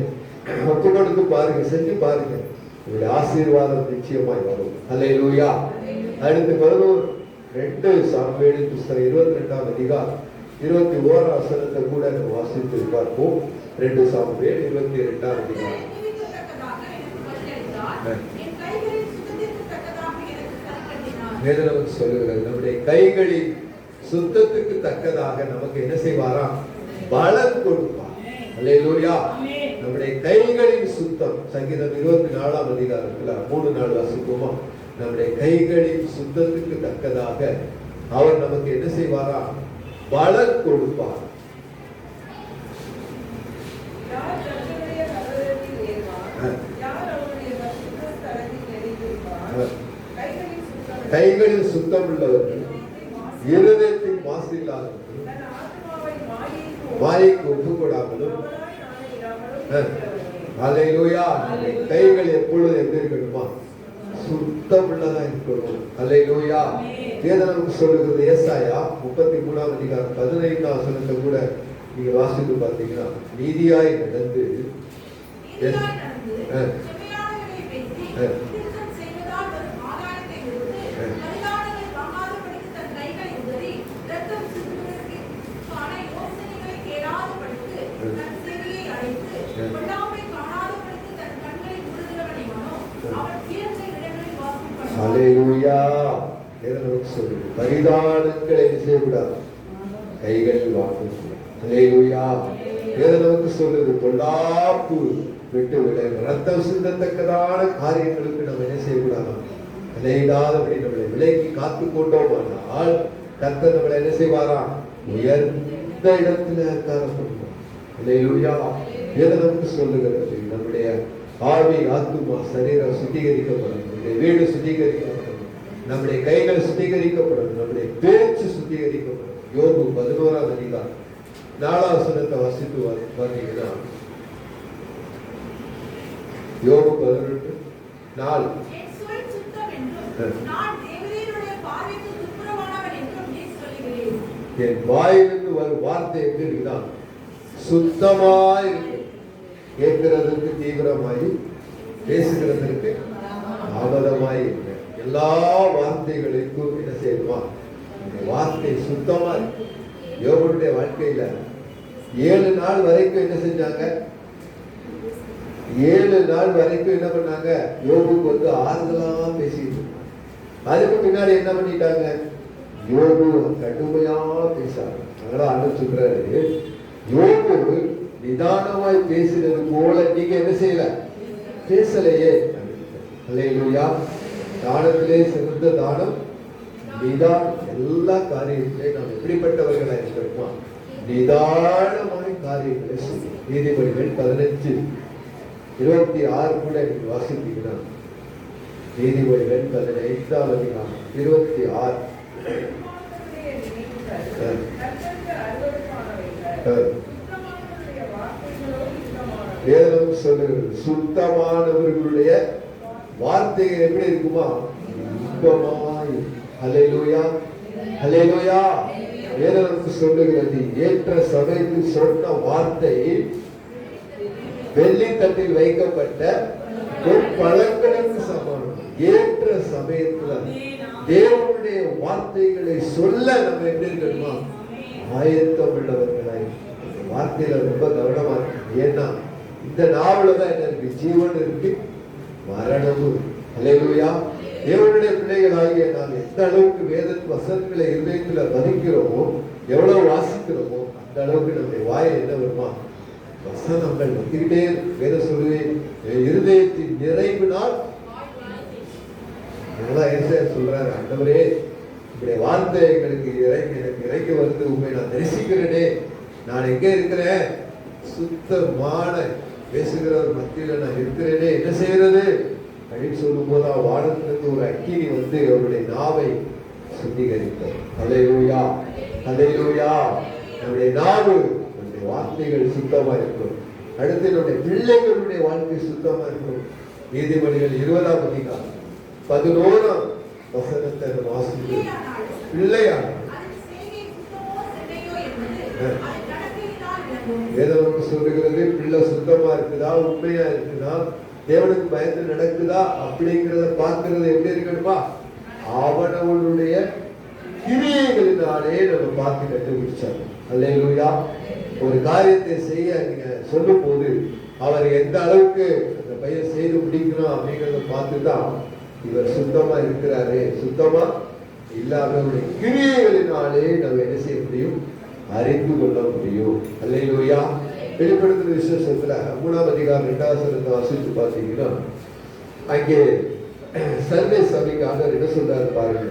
ஒப்பு கொடுத்து பாருங்க, செஞ்சு பாருங்க. உங்களுடைய ஆசீர்வாதம் நிச்சயமாய் வரும். அல்லேலூயா. அடுத்து 2 சாமுவேல் புஸ்தகம் 22ஆம் அதிகாரம் 21ஆம் வசனத்தை கூட நம்ம வாசித்து பார்ப்போம். 2 சாமுவேல் 22ஆம் அதிகாரம். வேதம் சொல்லுகிறது, நம்முடைய கைகளில் சுத்தத்துக்கு தக்கதாக நமக்கு என்ன செய்வாராம்? பலன் கொடுப்பார். அல்லேலூயா. நம்முடைய கைகளின் சுத்தம். சங்கீதம் 24ஆம் அதிகாரத்துல 3-4 வாசிப்போமா? நம்முடைய கைகளின் சுத்தத்துக்கு தக்கதாக அவர் நமக்கு என்ன செய்வாராம்? பலன் கொடுப்பார். கைகளில் சுத்தம் உள்ளவர்கள், இருதயத்தின் மாசு இல்லாதவர்கள், வாய்க்கு ஒப்பு கொடாமலும். அல்லேலூயா. கைகள் எப்பொழுது எப்படி இருக்கணுமா? சுத்தம் உள்ளதா இருக்கணும். அல்லேலூயா. வேதம் நமக்கு சொல்லுகிறது. ஏசாயா 33ஆம் அதிகாரம் 15ஆம் வசனத்தை கூட நீங்க வாசித்து பார்த்தீங்கன்னா, நீதியாய் நடந்து அல்லேலூயா. சொல்லுது, பரிதானங்களை செய்யக்கூடாது, கைகளில் வாங்கும். அல்லேலூயா. நமக்கு சொல்லுது, பொல்லாப்பு விட்டு விட, ரத்தம் சிந்தத்தக்கதான காரியங்களுக்கு நம்ம என்ன செய்யக்கூடாது, விளையிடாதபடி நம்மளை விலைக்கு காத்து கொண்டோமானால் கர்த்தர் நம்மளை என்ன செய்வாராம்? உயர்ந்த இடத்துல காணப்படுவோம். அல்லேலூயா. நமக்கு சொல்லுகிறது, நம்முடைய ஆவி, ஆத்துமா, சரீரம் சுத்திகரிக்கப்படும், நம்முடைய வீடு சுத்திகரிக்கப்படும், நம்முடைய கைகள் சுத்திகரிக்கப்படும், நம்முடைய பேச்சு சுத்திகரிக்கப்படும். யோபு 11ஆம் அதிகாரம் 4ஆம் வசனத்தை வாசித்து பார்த்தீங்கன்னா, யோபு 11:4. என் வாயிலிருந்து வரும் வார்த்தை எப்படி இருக்குதான்? சுத்தமாய் இருக்கு. கேட்கிறதுக்கு தீவிரமாய், பேசுகிறதற்கு ஆபதமாய் இருக்கு. எல்லா வார்த்தைகளுக்கும் என்ன செய்யணுமா? வார்த்தை சுத்தமா இருக்கு. யோபுடைய வாழ்க்கையில 7 நாள் வரைக்கும் என்ன செஞ்சாங்க? 7 நாள் வரைக்கும் என்ன பண்ணாங்க? யோபுக்கு வந்து ஆறுதலா பேசிட்டு இருந்தாங்க. அதுக்கு பின்னாடி என்ன பண்ணிட்டாங்க? யோபு கடுமையா பேசாங்க. அதனால ஆண்டவர் சொல்றாரு, யோபு நிதானமாய் பேசுறது போல நீங்க என்ன செய்யல, பேசலையே. அல்லேலூயா. தானத்திலே சிறந்த தானம் நிதானம். எல்லா காரியத்திலே நாம் எப்படிப்பட்டவர்களா இருக்கிறோமா, நிதானமான காரியங்களை செய்யும். நீதிமொழிகள் 15:26 கூட எனக்கு வாசித்தீங்கன்னா, நீதிமொழிகள் 15:26. வேதம் சொல்லுகிறது, சுத்தமானவர்களுடைய வார்த்தைகள் எப்படி இருக்குமா, இன்பமாய். ஹல்லேலூயா, ஹல்லேலூயா. வேதம் சொல்லுகிறது, ஏற்ற சமயத்தில் சொன்ன வார்த்தை வெள்ளி தட்டில் வைக்கப்பட்ட பழங்களுக்கு சமானம். ஏற்ற சமயத்துல தேவனுடைய வார்த்தைகளை சொல்ல நம்ம எப்படி இருக்கணுமா, ஆயத்தம் உள்ளவர்களாய். வார்த்தையில ரொம்ப கவனமா இருக்கு. ஏன்னா இந்த நாவல தான் என்ன இருக்கு, ஜீவன் இருக்கு, மரணமும். அல்லேலூயா. தேவனுடைய பிள்ளைகளாகிய நாம் எந்த அளவுக்கு வேத வசனங்களை இருதயத்துல பதிக்கிறோமோ, எவ்வளவு வாசிக்கிறோமோ, அந்த அளவுக்கு நம்முடைய வாயில் என்ன வருமா, வசனங்கள் வந்துகிட்டே. வேத சொல்லுவேன், இருதயத்தின் நிறைவினால் சொல்றாரு, ஆண்டவரே இப்படி வார்த்தை எங்களுக்கு எனக்கு இறங்கி வந்து உண்மை நான் தரிசிக்கிறேனே, நான் எங்க இருக்கிறேன், சுத்தமான பேசுகிறவர் மத்தியில நான் இருக்கிறேனே, என்ன செய்யறது அப்படின்னு சொல்லும் போது வானத்திலிருந்து ஒரு அக்கினி வந்து அவருடைய நாவை சுத்திகரித்தார். அல்லேலூயா, அல்லேலூயா. நம்முடைய நாவு, நம்முடைய வார்த்தைகள் சுத்தமா இருக்கும். அடுத்து நம்முடைய பிள்ளைகளுடைய வாழ்க்கை சுத்தமா இருக்கும். நீதிமொழிகள் 20ஆம் அதிகாரம் 11ஆம் வசனத்தை வாசித்து, பிள்ளையான வேதம் சொல்லுகிறது, பிள்ளை சுத்தமா இருக்குதா, உண்மையா இருக்குதா, தேவனுக்கு பயந்து நடக்குதா அப்படிங்கிறத பார்க்கிறது எப்படி இருக்கணுமா, அவனவனுடைய கிரியைகளினாலே நம்ம பார்த்து கண்டுபிடிச்சாங்க. அல்லேலூயா. ஒரு காரியத்தை செய்ய நீங்க சொல்லும் போது அவர் எந்த அளவுக்கு அந்த பையன் செய்து முடிக்கணும் அப்படிங்கிறத பார்த்துதான் இவர் சுத்தமா இருக்கிறாரு, சுத்தமா இல்லாதவருடைய கிரியைகளினாலே நம்ம என்ன செய்ய முடியும், அறிந்து கொள்ள முடியும். அல்லேலூயா. வெளிப்படுத்துற விசேஷத்துல 3ஆம் அதிகாரம் 2ஆம் வசனத்தை வாசித்து பார்த்தீங்கன்னா, அங்கே சர்வே சபைக்கு ஆண்டவர் என்ன சொல்றாரு பாருங்க.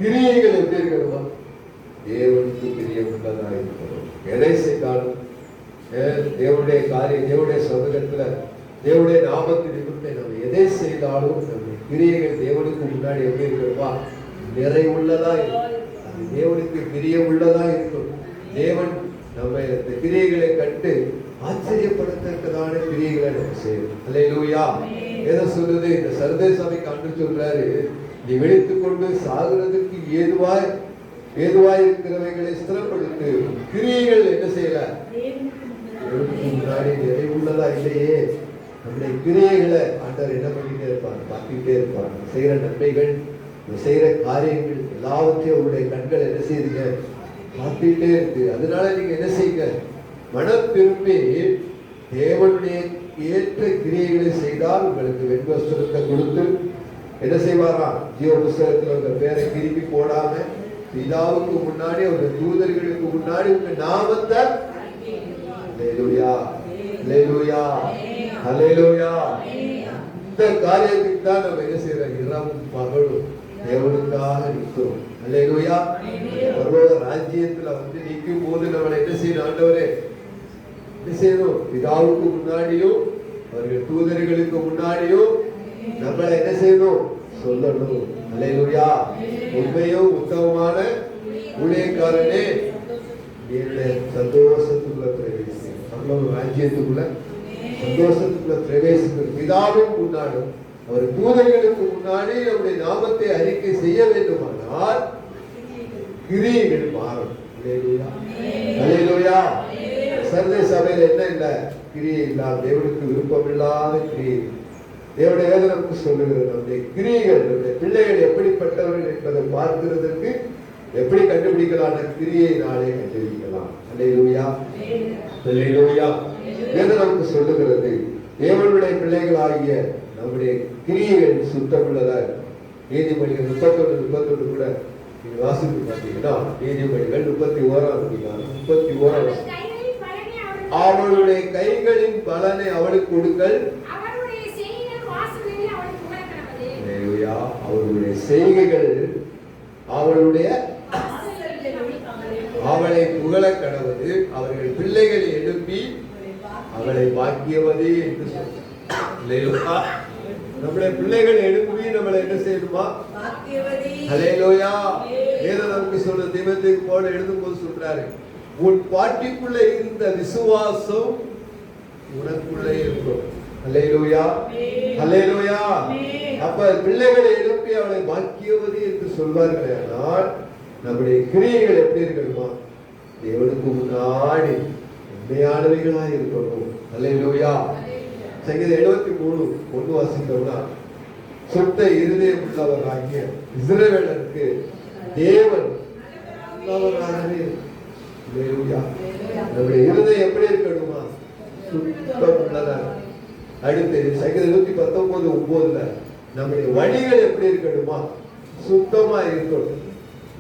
கிரியைகள் எப்படி இருக்கணுமா, தேவனுக்கு பிரியம் உள்ளதா இருக்கணும். எதை செய்தாலும் தேவனுடைய காரியம், தேவனுடைய சமூகத்துல தேவனுடைய நாமத்தின் நிமித்தம் நம்ம எதை செய்தாலும் நம்முடைய கிரியைகள் தேவனுக்கு முன்னாடி எப்படி இருக்கணுமா, நிறைவுள்ளதா இருக்கும். அது தேவனுக்கு பிரியம் உள்ளதா இருக்கும். தேவன் நம்ம இந்த கிரியைகளை கண்டு ஆச்சரியப்படுத்தக்கதான கிரியைகளை நம்ம செய்யணும். அல்லேலூயா. எதை சொல்றது, இந்த சர்வே சபைக்கு ஆண்டவர் சொல்றாரு, நீ விழித்துக் கொண்டு சாகுறதுக்கு ஏதுவாய் இருக்கிறவைகளை ஸ்திரப்படுத்து. கிரியைகள் என்ன செய்யல, முன்னாடி நிறைவுள்ளதா இல்லையே. நம்முடைய கிரியைகளை ஆண்டவர் என்ன பண்ணிட்டே இருப்பாங்க, பார்த்துக்கிட்டே இருப்பாங்க. செய்யற நன்மைகள், செய்யற காரியங்கள் எல்லாவற்றையும் அவருடைய கண்கள் என்ன செய்யுங்க, பார்த்துக்கிட்டே இருக்கு. அதனால நீங்க என்ன செய்யுங்க, மனம் திரும்பி தேவனுடைய ஏற்ற கிரியைகளை செய்தால் உங்களுக்கு வெண்வஸ்திரத்தை கொடுத்து என்ன செய்வாரா, ஜீவ புஸ்தகத்தில் உங்க பேரை திருப்பி போடாம பிதாவுக்கு முன்னாடி அவருடைய தூதர்களுக்கு முன்னாடி உங்க நாமத்தை அல்லேலூயா, அல்லேலூயா, அல்லேலூயா. இந்த காரியத்துக்கு தான் நம்ம என்ன செய்யறோம், இரவும் பகலும் தேவனுக்காக நிற்கிறோம். அல்லேலூயா. பரலோக ராஜ்யத்துல வந்து நிற்கும் போது நம்மளை என்ன செய்யணும், ஆண்டவரே என்ன செய்யணும், பிதாவுக்கு முன்னாடியும் அவர்கள் தூதர்களுக்கு முன்னாடியும் நம்மளை என்ன செய்யணும், சொல்லணும். அல்லேலூயா. உண்மையும் உத்தமமான ஊழியக்காரனே என்னுடைய சந்தோஷத்துக்குள்ள பிரவேசி, நம்மளோட ராஜ்யத்துக்குள்ள சந்தோஷத்துக்குள்ள பிரவேசிக்கிற பிதாவும் முன்னாடும் அவர் தூதர்களுக்கு முன்னாடி நம்முடைய நாமத்தை அறிக்கை செய்ய வேண்டுமானால் கிரியைகள் மாறும். அல்லேலூயா. சர்தை சபையில் என்ன இல்லை? கிரியை இல்லாத, தேவனுக்கு விருப்பம் இல்லாத கிரியை. தேவனுடைய வேதம் நமக்கு சொல்லுகிறது, நம்முடைய கிரியைகள், நம்முடைய பிள்ளைகள் எப்படிப்பட்டவர்கள் என்பதை பார்க்கிறதுக்கு எப்படி கண்டுபிடிக்கலாம்? கிரியை நாளே கண்டுபிடிக்கலாம். அல்லேலூயா. அல்லேலூயா. வேதம் நமக்கு சொல்லுகிறது, தேவனுடைய பிள்ளைகள் ஆகிய நம்முடைய கிரியைகள் சுத்தமுள்ளதா. நீதிமொழிகள் 31 கூட நீங்க வாசித்து பார்த்தீங்கன்னா, நீதிமொழிகள் 31ஆம் அதிகாரம் 31ஆம் அவளுடைய கைகளின் பலனை அவளுக்கு கொடுங்கள், அவளுடைய செய்கைகள் அவளை புகழ கடவுது. அவர்கள் பிள்ளைகளை எழுப்பி அவளை பாக்கியவதே என்று சொல்லுங்க. நம்முடைய பிள்ளைகளை எழுப்பி நம்மளை என்ன செய்யணுமா? அல்லேலூயா. வேதம் நமக்கு சொல்ற தீமோத்தேயுக்கு போல எழுதும் போது சொல்றாரு, உன் பாட்டிக்குள்ள இருந்த விசுவாசம் உனக்குள்ளே இருக்கும். அல்லேலூயா. அல்லேலூயா. அப்ப பிள்ளைகளை எழுப்பி அவளை பாக்கியவதி என்று சொல்வார்களே, ஆனால் நம்முடைய கிரியைகள் எப்படி இருக்கணுமா? தேவனுக்கு முன்னாடி உண்மையானவைகளா இருக்கணும். அல்லேலூயா. சங்கீதம் 73:1 வாசித்தோம்னா, சுத்த இருதயம் உள்ளவராகிய இஸ்ரவேலருக்கு தேவன் நல்லவராகவே. நம்முடைய இருதயம் எப்படி இருக்கணுமா? சுத்தம் உள்ளதா. அடுத்து சங்கீதம் 119:9 நம்முடைய வழிகள் எப்படி இருக்கணுமா? சுத்தமா இருக்கணும்.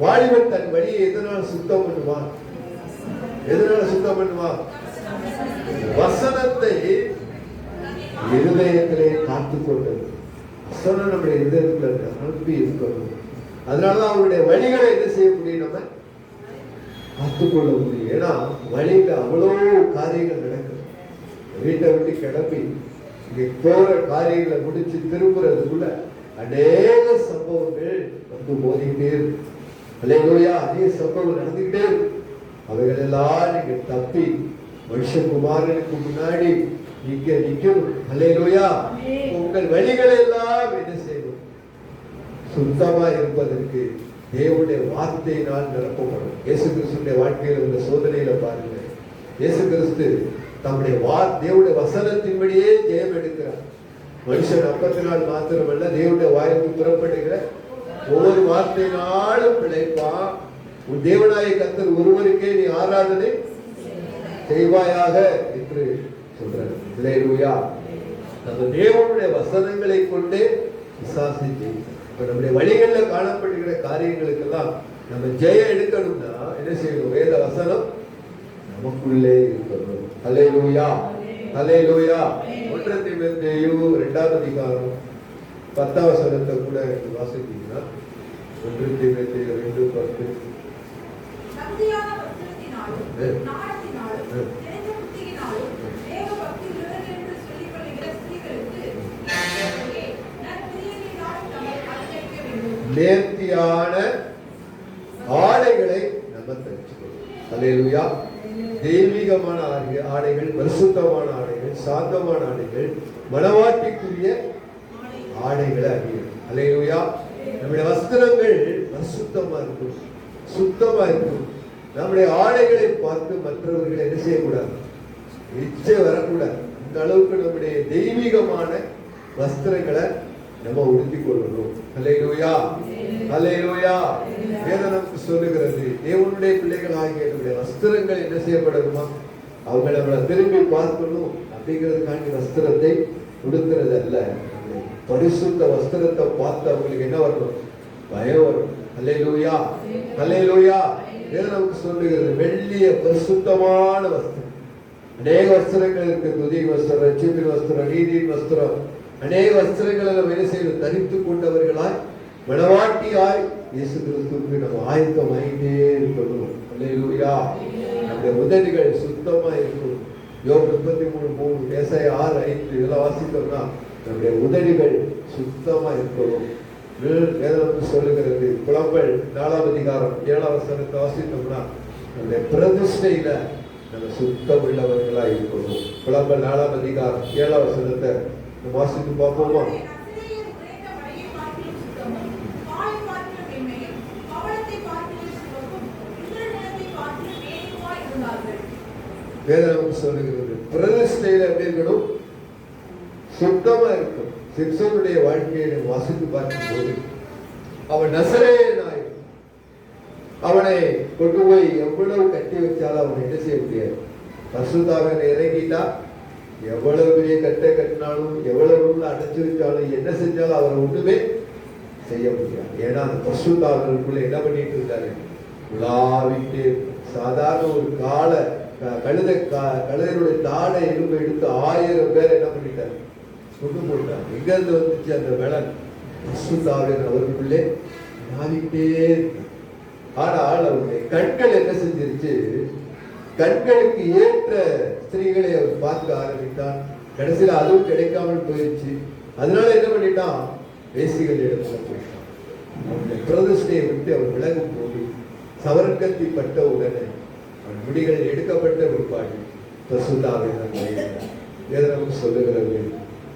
வாலிபன் தன் வழியை எதனால சுத்தம் பண்ணுவான்? எதனால சுத்தம் பண்ணுவான்? வசனத்தை இருதயத்திலே காத்துக் கொண்டது. வசனம் நம்முடைய இருதயத்தில் அனுப்பி இருக்கணும். அதனாலதான் அவருடைய வழிகளை என்ன செய்ய முடியும்? நம்ம காத்துக்கொள்ள முடியும். ஏன்னா வழியில அவ்வளோ காரியங்கள் நடக்குது. வீட்டை விட்டு கிளம்பி இங்க போற காரியங்களை முடிச்சு திரும்புறதுக்குள்ள அநேக சம்பவங்கள் வந்து மோதிக்கிட்டே இருக்கு. அல்லேலூயா. அநேக சம்பவங்கள் நடந்துகிட்டே இருக்கு. அவைகள் எல்லாம் நீங்க தப்பி மனுஷகுமாரனுக்கு முன்னாடி நீங்க நிக்கணும். அல்லேலூயா. உங்கள் வழிகளை எல்லாம் என்ன செய்யணும்? சுத்தமா இருப்பதற்கு தேவனுடைய வார்த்தையினால் நிரப்பப்படும். இயேசு கிறிஸ்துடைய வாழ்க்கையில உள்ள சோதனையில பாருங்க, இயேசு கிறிஸ்து தம்முடைய தேவனுடைய வசனத்தின்படியே ஜெயம் எடுக்கிறார். மனுஷன் அப்பத்தினால் மாத்திரமல்ல, தேவனுடைய வாய்ப்பு புறப்படுகிற ஒவ்வொரு வார்த்தையினாலும் பிழைப்பான். உன் தேவனாய கர்த்தர் ஒருவருக்கே நீ ஆராதனை செய்வாயாக என்று சொல்றார். அல்லேலூயா. நம்ம தேவனுடைய வசனங்களை கொண்டே விசுவாசி ஜெயிக்கிறோம். இப்ப நம்முடைய வழிகள்ல காணப்படுகிற காரியங்களுக்கெல்லாம் நம்ம ஜெயம் எடுக்கணும்னா என்ன செய்யணும்? வேத வசனம் நமக்குள்ளே இருக்கணும். அல்லேலூயா. அல்லேலூயா. 1 தீமோத்தேயு 2ஆம் அதிகாரம் 10ஆம் வசனத்தை கூட வாசித்தீங்கன்னா, 1 தீமோத்தேயு 2:10 நேர்த்தியான ஆடைகளை நம்ம தரிச்சுக்கணும். அல்லேலூயா. தெய்வீகமான ஆடைகள், பரிசுத்தமான ஆடைகள், சாந்தமான ஆடைகள், மனவாட்டிக்குரிய ஆடைகளை அணியணும். அல்லேலூயா. நம்முடைய வஸ்திரங்கள் பரிசுத்தமா இருக்கும், சுத்தமா இருக்கும். நம்முடைய ஆடைகளை பார்த்து மற்றவர்களை என்ன செய்யக்கூடாது? இச்சை வரக்கூடாது. அந்த அளவுக்கு நம்முடைய தெய்வீகமான வஸ்திரங்களை நம்ம உடுத்திக் கொள்ளணும். அல்லேலூயா. அல்லேலூயா. வேதம் நமக்கு சொல்லுகிறது, தேவனுடைய பிள்ளைகள் ஆகிய நம்முடைய வஸ்திரங்கள் என்ன செய்யப்படணுமா? அவங்க நம்மளை திரும்பி பார்க்கணும் அப்படிங்கிறதுக்காண்டி வஸ்திரத்தை உடுத்துறது அல்ல. பரிசுத்த வஸ்திரத்தை பார்த்து அவங்களுக்கு என்ன வரணும்? பயம் வரும். அல்லேலூயா. அல்லேலூயா. வேதம் நமக்கு சொல்லுகிறது, வெள்ளிய பரிசுத்தமான வஸ்திரம். அநேக வஸ்திரங்கள் இருக்கு. துதி வஸ்திரம், ரட்சிப்பின் வஸ்திரம், நீதியின் வஸ்திரம், அநேக வஸ்திரங்களை நம்ம என்ன செய்யணும்? தரித்துக் கொண்டவர்களாய் மனவாட்டியாய் இயேசு கிறிஸ்துவுக்கு நம்ம ஆயத்தம் ஆகிட்டே இருக்கணும். அல்லேலூயா. நம்முடைய உதடுகள் சுத்தமா இருக்கணும். யோபு 33:3, ஏசாயா 6:5 இதெல்லாம் வாசித்தோம்னா நம்முடைய உதடுகள் சுத்தமா இருக்கணும். வேதம் சொல்லுகிறது, புலம்பல் 4ஆம் அதிகாரம் 7ஆம் வசனத்தை வாசித்தோம்னா நம்முடைய பிரதிஷ்டையில நம்ம சுத்தம் உள்ளவர்களா இருக்கணும். புலம்பல் 4ஆம் அதிகாரம் 7ஆம் வசனத்தை வாசித்து பார்ப்போமா? வேதம் நமக்கு சொல்லுகிறது. பிரதிஷ்டையில எப்படி இருக்கணும்? சுத்தமா இருக்கும். சிம்சோனுடைய வாழ்க்கையை வாசித்து பார்க்கும் போது அவன் நசரேயனாய் அவனை கொண்டு போய் எவ்வளவு கட்டி வச்சாலும் அவனை என்ன செய்ய முடியாது. பரிசுத்தாவில இறங்கிட்டா எவ்வளவு பெரிய கட்டை கட்டினாலும் எவ்வளவு அடைச்சு வச்சாலும் என்ன செஞ்சாலும் அவரை ஒண்ணுமே செய்ய முடியாது. ஏன்னா அந்த பரிசுத்தாவிற்குள்ள என்ன பண்ணிட்டு இருக்காரு? உலாவிட்டு சாதாரண ஒரு கழுதையுடைய தாடை எலும்பை எடுத்து 1000 பேர் என்ன பண்ணிட்டாரு? கொண்டு போட்டார். எங்க இருந்து வந்துச்சு அந்த பலன்? பரிசுத்தாவின் அவருக்குள்ளே உலாவிட்டே இருக்கு. ஆனால் அவருடைய கண்கள் என்ன செஞ்சிருச்சு? கண்களுக்கு ஏற்ற ஸ்திரீகளை அவர் பார்க்க ஆரம்பித்தான். கடைசியில் அதுவும் கிடைக்காமல் போயிடுச்சு. அதனால என்ன பண்ணிட்டான்? வேசிகள் இடத்துல போயிட்டான். அவருடைய பிரதிஷ்டையை விட்டு அவர் விலகும் போது சவர்க்கத்தை பட்ட உடனே அவன் முடிகள் எடுக்கப்பட்ட பிற்பாடு பரிசுத்தாவின் நமக்கு சொல்லுகிறது.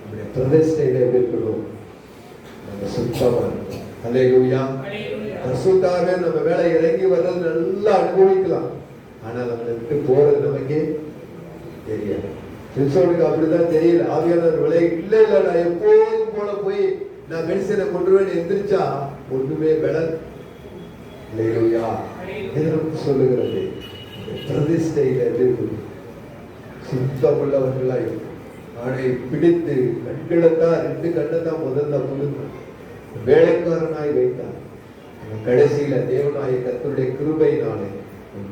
நம்முடைய பிரதிஷ்டையில எப்படி இருக்கணும்? நம்ம சுத்தமா இருக்கணும். அல்லேலூயா. பரிசுத்தாவின் நம்ம வேலை இறங்கி வர்றது நல்லா அனுபவிக்கலாம். ஆனா நம்மளை விட்டு போறது நமக்கே தெரியாது. சிம்சோனுக்கு அப்படிதான் தெரியல. ஆவியானவர் விலை இல்ல நான் எப்போதும் போல போய் நான் மெடிசனை கொண்டுருவேன் எந்திரிச்சா ஒண்ணுமே பலன். அல்லேலூயா. சொல்லுகிறது பிரதிஷ்டையில எதிர்ப்பு சுத்தம் உள்ளவர்களாய் அவனை பிடித்து கண்களத்தான் 2 கண்ணத்தான் முதல்ல முழுங்க வேலைக்காரனாய் வைத்தான். கடைசியில தேவனாய கர்த்தருடைய கிருபையினாலே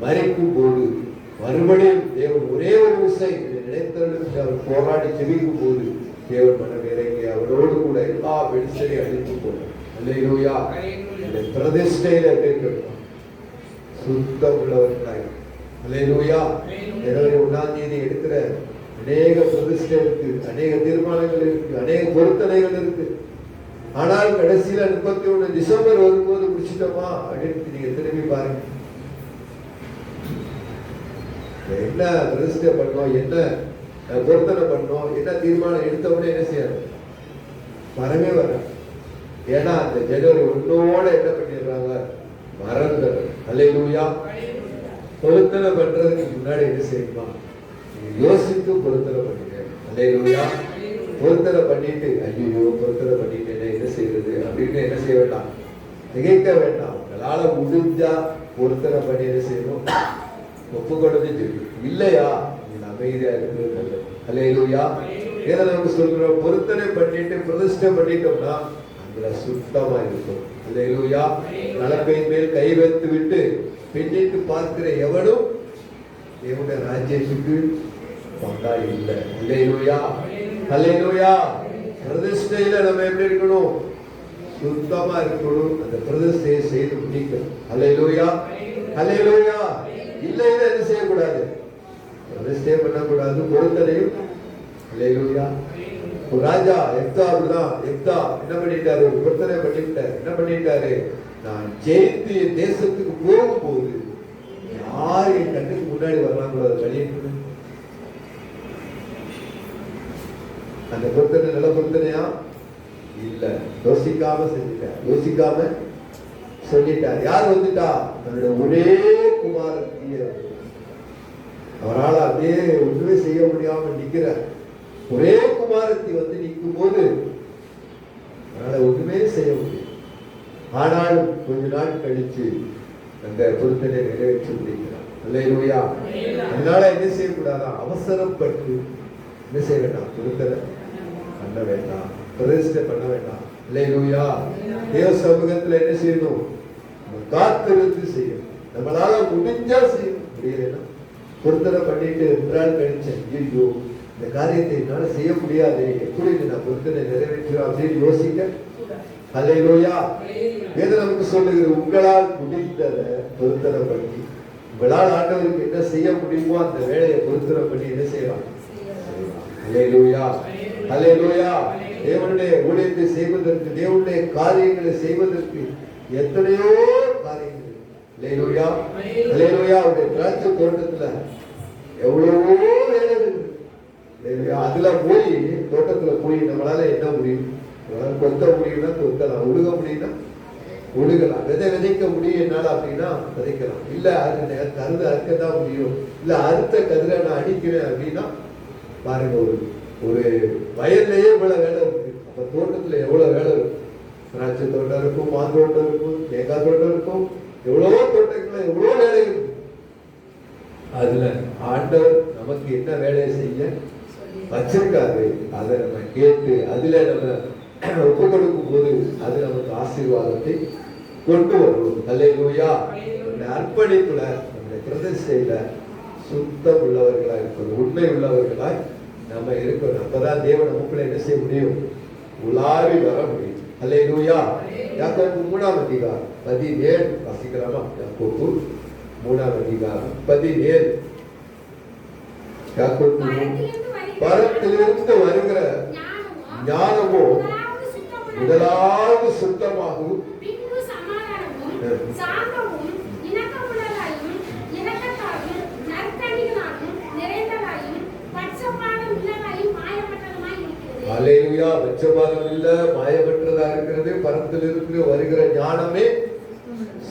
மறைக்கும் போது மறுபடியும் தேவன் ஒரே ஒரு விஷயம் நினைத்தவர்களுக்கு அவர் போராடி செவிக்கும் போது தேவன் மனம் இறங்கி அவரோடு கூட எல்லா வெடிசையும் அழித்து போனார். அல்லேலூயா. பிரதிஷ்டையில இருக்கணும் சுத்தம் உள்ளவர்களாய். அல்லேலூயா. ஜனவரி 1ஆம் தேதி எடுக்கிற அநேக பிரதிஷ்டை இருக்கு, அநேக தீர்மானங்கள் இருக்கு, அநேக பொருத்தனைகள் இருக்கு. ஆனால் கடைசியில 31 டிசம்பர் வரும்போது முடிச்சிட்டோமா அப்படின்னு நீங்க திரும்பி பாருங்க. என்ன பிரதிஷ்டை பண்ணோம், என்ன பொருத்தனை பண்ணோம், என்ன தீர்மானம் எடுத்தோம்னு என்ன செய்யாது? வரவே வர. ஏன்னா அந்த ஜனவரி 1ஓட என்ன பண்ணிடுறாங்க? மறந்துடுறாங்க. அல்லேலூயா. பொருத்தனை பண்றதுக்கு முன்னாடி என்ன செய்யுமா? யோசித்து பொருத்தனை பண்ணிட்டேன். அல்லேலூயா. பொருத்தனை பண்ணிட்டு ஐயோ பொருத்தனை பண்ணிட்டேன் என்ன செய்யறது அப்படின்னு என்ன செய்ய வேண்டாம், திகைக்க வேண்டாம். உங்களால முடிஞ்சா பொருத்தனை பண்ணி என்ன செய்யணும்? ஒப்புக்கொண்டது இல்லையா நீங்க அமைதியா இருக்கிறது நல்லது. அல்லேலூயா. ஏன்னா நமக்கு சொல்றோம் பொருத்தனை பண்ணிட்டு பிரதிஷ்டை பண்ணிட்டோம்னா அதுல சுத்தமா இருக்கும். அல்லேலூயா. நலக்கையின் மேல் கை வைத்து விட்டு பின்னிட்டு பார்க்கிற எவனும் தேவனுடைய ராஜ்யத்துக்கு பங்காளி இல்லை. அல்லேலூயா. அல்லேலூயா. பிரதிஷ்டையில நம்ம எப்படி இருக்கணும்? சுத்தமா இருக்கணும். அந்த பிரதிஷ்டையை செய்து முடிக்கணும். அல்லேலூயா. அல்லேலூயா. இல்லைன்னா என்ன செய்யக்கூடாது? பிரதிஷ்டை பண்ணக்கூடாது. பொருத்தனையும். அல்லேலூயா. ஒரு ராஜா எப்தா அப்படிதான். எப்தா என்ன பண்ணிட்டாரு? ஒரு பொருத்தனை பண்ணிட்டாரு. என்ன பண்ணிட்டாரு? நான் ஜெயித்து என் தேசத்துக்கு போகும்போது யார் என் கண்ணுக்கு முன்னாடி வரலாங்களோ வெளியிட்டு அந்த பொருத்தனை நல்ல பொருத்தனையா இல்ல. யோசிக்காம செஞ்சுட்டார். யோசிக்காம சொல்லிட்டார். யார் வந்துட்டா? தன்னுடைய ஒரே குமாரத்திய அவரால் அப்படியே ஒன்றுமே செய்ய முடியாம நிக்கிறார். ஒரே குமாரத்தி வந்து நிற்கும் போது அதனால ஒன்றுமே செய்ய முடியும். ஆனாலும் கொஞ்ச நாள் கழிச்சு அந்த பொருத்தனை நிறைவேற்றி முடிக்கிறார். அல்லேலூயா. அதனால என்ன செய்யக்கூடாதா? அவசரப்பட்டு என்ன செய்ய வேண்டாம்? பொருத்தனை பண்ண வேண்டாம். பிரதிஷ்டை பண்ண வேண்டாம். அல்லேலூயா. தேவ சமூகத்துல என்ன செய்யணும்? காத்திருந்து செய்யணும். நம்மளால முடிஞ்சா செய்யணும். முடியலன்னா பொருத்தனை பண்ணிட்டு 2 நாள் கழிச்சேன் ஐயோ இந்த காரியத்தை என்னால செய்ய முடியாது, எப்படி நான் பொருத்தனை நிறைவேற்றுவேன் அப்படின்னு யோசிக்க. அல்லேலூயா. வேதம் நமக்கு சொல்லுகிறது உங்களால் முடிந்ததை பொருத்தனை பண்ணி உங்களால் ஆண்டவருக்கு என்ன செய்ய முடியுமோ அந்த வேலையை பொருத்தனை பண்ணி என்ன செய்யலாம்? அல்லேலூயா. அல்லேலூயா. தேவனுடைய ஊழியத்தை செய்வதற்கு, தேவனுடைய காரியங்களை செய்வதற்கு எத்தனையோ காரியங்கள். அல்லேலூயா. அல்லேலூயா. அவருடைய திராட்சை தோட்டத்துல எவ்வளவோ வேலைகள் இருக்கு. அதுல போய் தோட்டத்துல போய் நம்மளால என்ன முடியும்? கொத்த முடியும்னா கொத்தலாம், உழுக முடியும்னா ஒழுகலாம். விதைக்க முடியும் என்னால அப்படின்னா விதைக்கலாம். இல்ல அது கருது அறுக்கத்தான் முடியும். இல்ல அறுத்த கதிரை நான் அடிக்கிறேன் அப்படின்னா பாருங்க, ஒரு வயல்லையே இவ்வளவு வேலை இருக்கு. அப்ப தோட்டத்துல எவ்வளவு வேலை இருக்கும். திராட்சை தோட்டம் இருக்கும், மாந்தோட்டம் இருக்கும், தேங்காய் தோட்டம் இருக்கும், எவ்வளவோ தோட்டங்கள்ல எவ்வளவு வேலை இருக்கு. அதுல ஆண்டவர் நமக்கு என்ன வேலையை செய்ய வச்சிருக்காரு அதை நம்ம கேட்டு அதுல நம்ம ஒப்பு கொடுக்கும் போது அது நமக்கு ஆசீர்வாதத்தை கொண்டு வரும். அல்லேலூயா. நம்முடைய அர்ப்பணிப்புல, நம்முடைய பிரதிஷ்டையில சுத்தம் உள்ளவர்களாய் இருக்கணும், உண்மை உள்ளவர்களாய் நம்ம இருக்கணும். அப்பதான் தேவன் நமக்குள்ள என்ன செய்ய முடியும், உலாவி வர முடியும். அல்லேலூயா. யாக்கோபு 3ஆம் அதிகாரம் 17 வாசிக்கலாமா? யாக்கோபு 3ஆம் அதிகாரம் 17. யாக்கோபு பரத்திலிருந்து வருகிற ஞானமோ முதலாவது சுத்தமாகும், அல்லேலூயா. பட்சபாதம் இல்ல, மாயமற்றதா இருக்கிறது. பரத்திலிருந்து வருகிற ஞானமே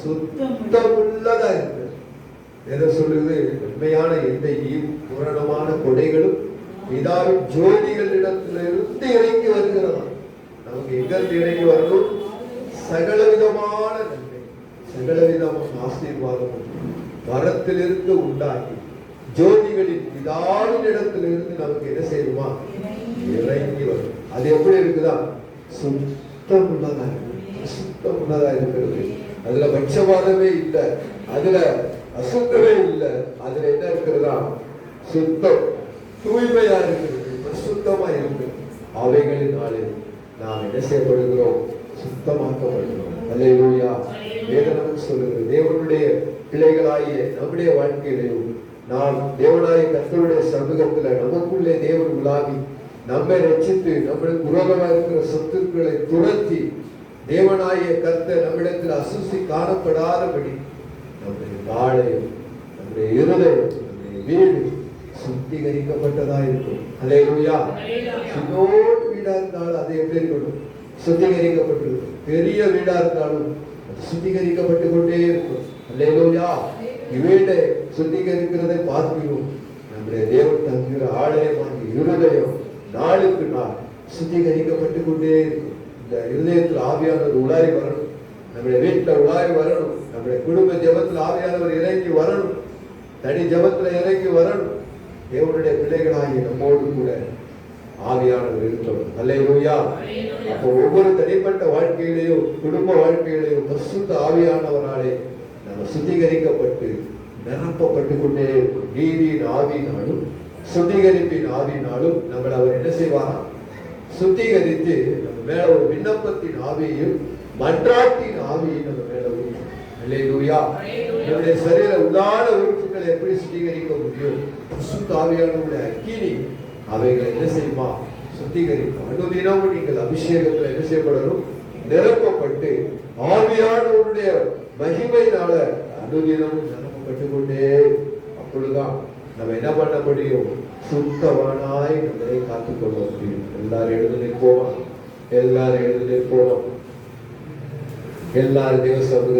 சுத்தமுள்ளதா இருக்கிறது. எதை சொல்லுது? உண்மையான எண்ணெயும் பூரணமான கொடைகளும் பிதாவின் ஜோதிகளிடத்திலிருந்து இறங்கி வருகிறதா. நமக்கு எங்கிருந்து இறங்கி வரணும்? சகலவிதமான நன்மை, சகலவிதமான ஆசீர்வாதம் வரத்திலிருந்து உண்டாகி ஜோதிகளின் பிதாவின் இடத்திலிருந்து நமக்கு என்ன செய்யுமா? இறங்கி வரும். அது எப்படி இருக்குதா? சுத்தமுள்ளதா இருக்கு, சுத்தமுள்ளதா இருக்கிறது. அதுல பட்சபாதமே இல்லை, அதுல அசுத்தமே இல்லை. அதுல என்ன இருக்கிறதா? சுத்தம், தூய்மையா இருக்கிறது, சுத்தமா இருக்கு. அவைகளினாலே நாம் என்ன செய்யப்படுகிறோம்? சுத்தமாக்கப்படுகிறோம். அல்லேலூயா. வேதம் சொல்லுகிறது, தேவனுடைய பிள்ளைகளாகிய நம்முடைய வாழ்க்கையிலையும் நாம் தேவனாய கர்த்தருடைய சமூகத்துல நமக்குள்ளே தேவன் உலாவி நம்மை ரட்சித்து நம்மளுக்கு விரோதமாக இருக்கிற சொத்துக்களை துரத்தி தேவனாய கர்த்தர் நம்மிடத்தில் அசுசி காணப்படாதபடி நம்முடைய வாழையும் நம்முடைய இருதயம் நம்முடைய வீடு சுத்திகரிக்கப்பட்டதா இருக்கும். அல்லேலூயா. சின்னோடு வீடா இருந்தாலும் அது எப்படி இருக்கணும்? சுத்திகரிக்கப்பட்டிருக்கும். பெரிய வீடா இருந்தாலும் அது சுத்திகரிக்கப்பட்டு கொண்டே இருக்கும். அல்லேலூயா. வீட்டை சுத்திகரிக்கிறதை பார்க்கிறோம். நம்முடைய தேவன் தங்குகிற ஆலயமாகிய இருதயம் நாளுக்கு நாள் சுத்திகரிக்கப்பட்டு கொண்டே இருக்கும். இந்த இருதயத்தில் ஆவியானவர் உலாவி வரணும், நம்முடைய வீட்டுல உலாவி வரணும், நம்முடைய குடும்ப ஜெபத்தில் ஆவியானவர் இறங்கி வரணும், தனி ஜெபத்துல இறங்கி வரணும். தேவனுடைய பிள்ளைகளாகிய நம்மோடு கூட ஆவியானவர் இருக்கணும். அல்லேலூயா. அப்போ ஒவ்வொரு தனிப்பட்ட வாழ்க்கையிலேயும் குடும்ப வாழ்க்கையிலேயும் பரிசுத்த ஆவியானவராலே நம்ம சுத்திகரிக்கப்பட்டு நிரப்பப்பட்டு கொண்டே இருக்கும். நீதியின் ஆவியினாலும் சுத்திகரிப்பின் ஆவியினாலும் நம்மளை அவர் என்ன செய்வாராம்? சுத்திகரித்து நம்ம மேல ஒரு விண்ணப்பத்தின் ஆவியையும் மன்றாட்டின் ஆவியையும் நம்ம மேல ஊற்றும். அல்லேலூயா. நம்முடைய சரீர உதான உறுப்புகளை எப்படி சுத்திகரிக்க முடியும்? பரிசுத்த ஆவியானவருடைய அக்கினி அவைகளை என்ன செய்யுமா? சுத்திகரிக்கும். அனுதினமும் நீங்கள் அபிஷேகத்துல என்ன செய்யப்படணும்? நிரப்பப்பட்டு ஆவியானவருடைய மகிமையினால அனுதினமும் நிரப்பப்பட்டு கொண்டே. அப்பொழுதுதான் நம்ம என்ன பண்ண முடியும்? சுத்தவானாய் நம்மளை காத்துக்கொள்ள முடியும். எல்லாரும் எழுந்து நிற்போமா? எல்லாரும் எழுந்து நிற்போமா? எல்லாரும் தேவ சமூகத்தில்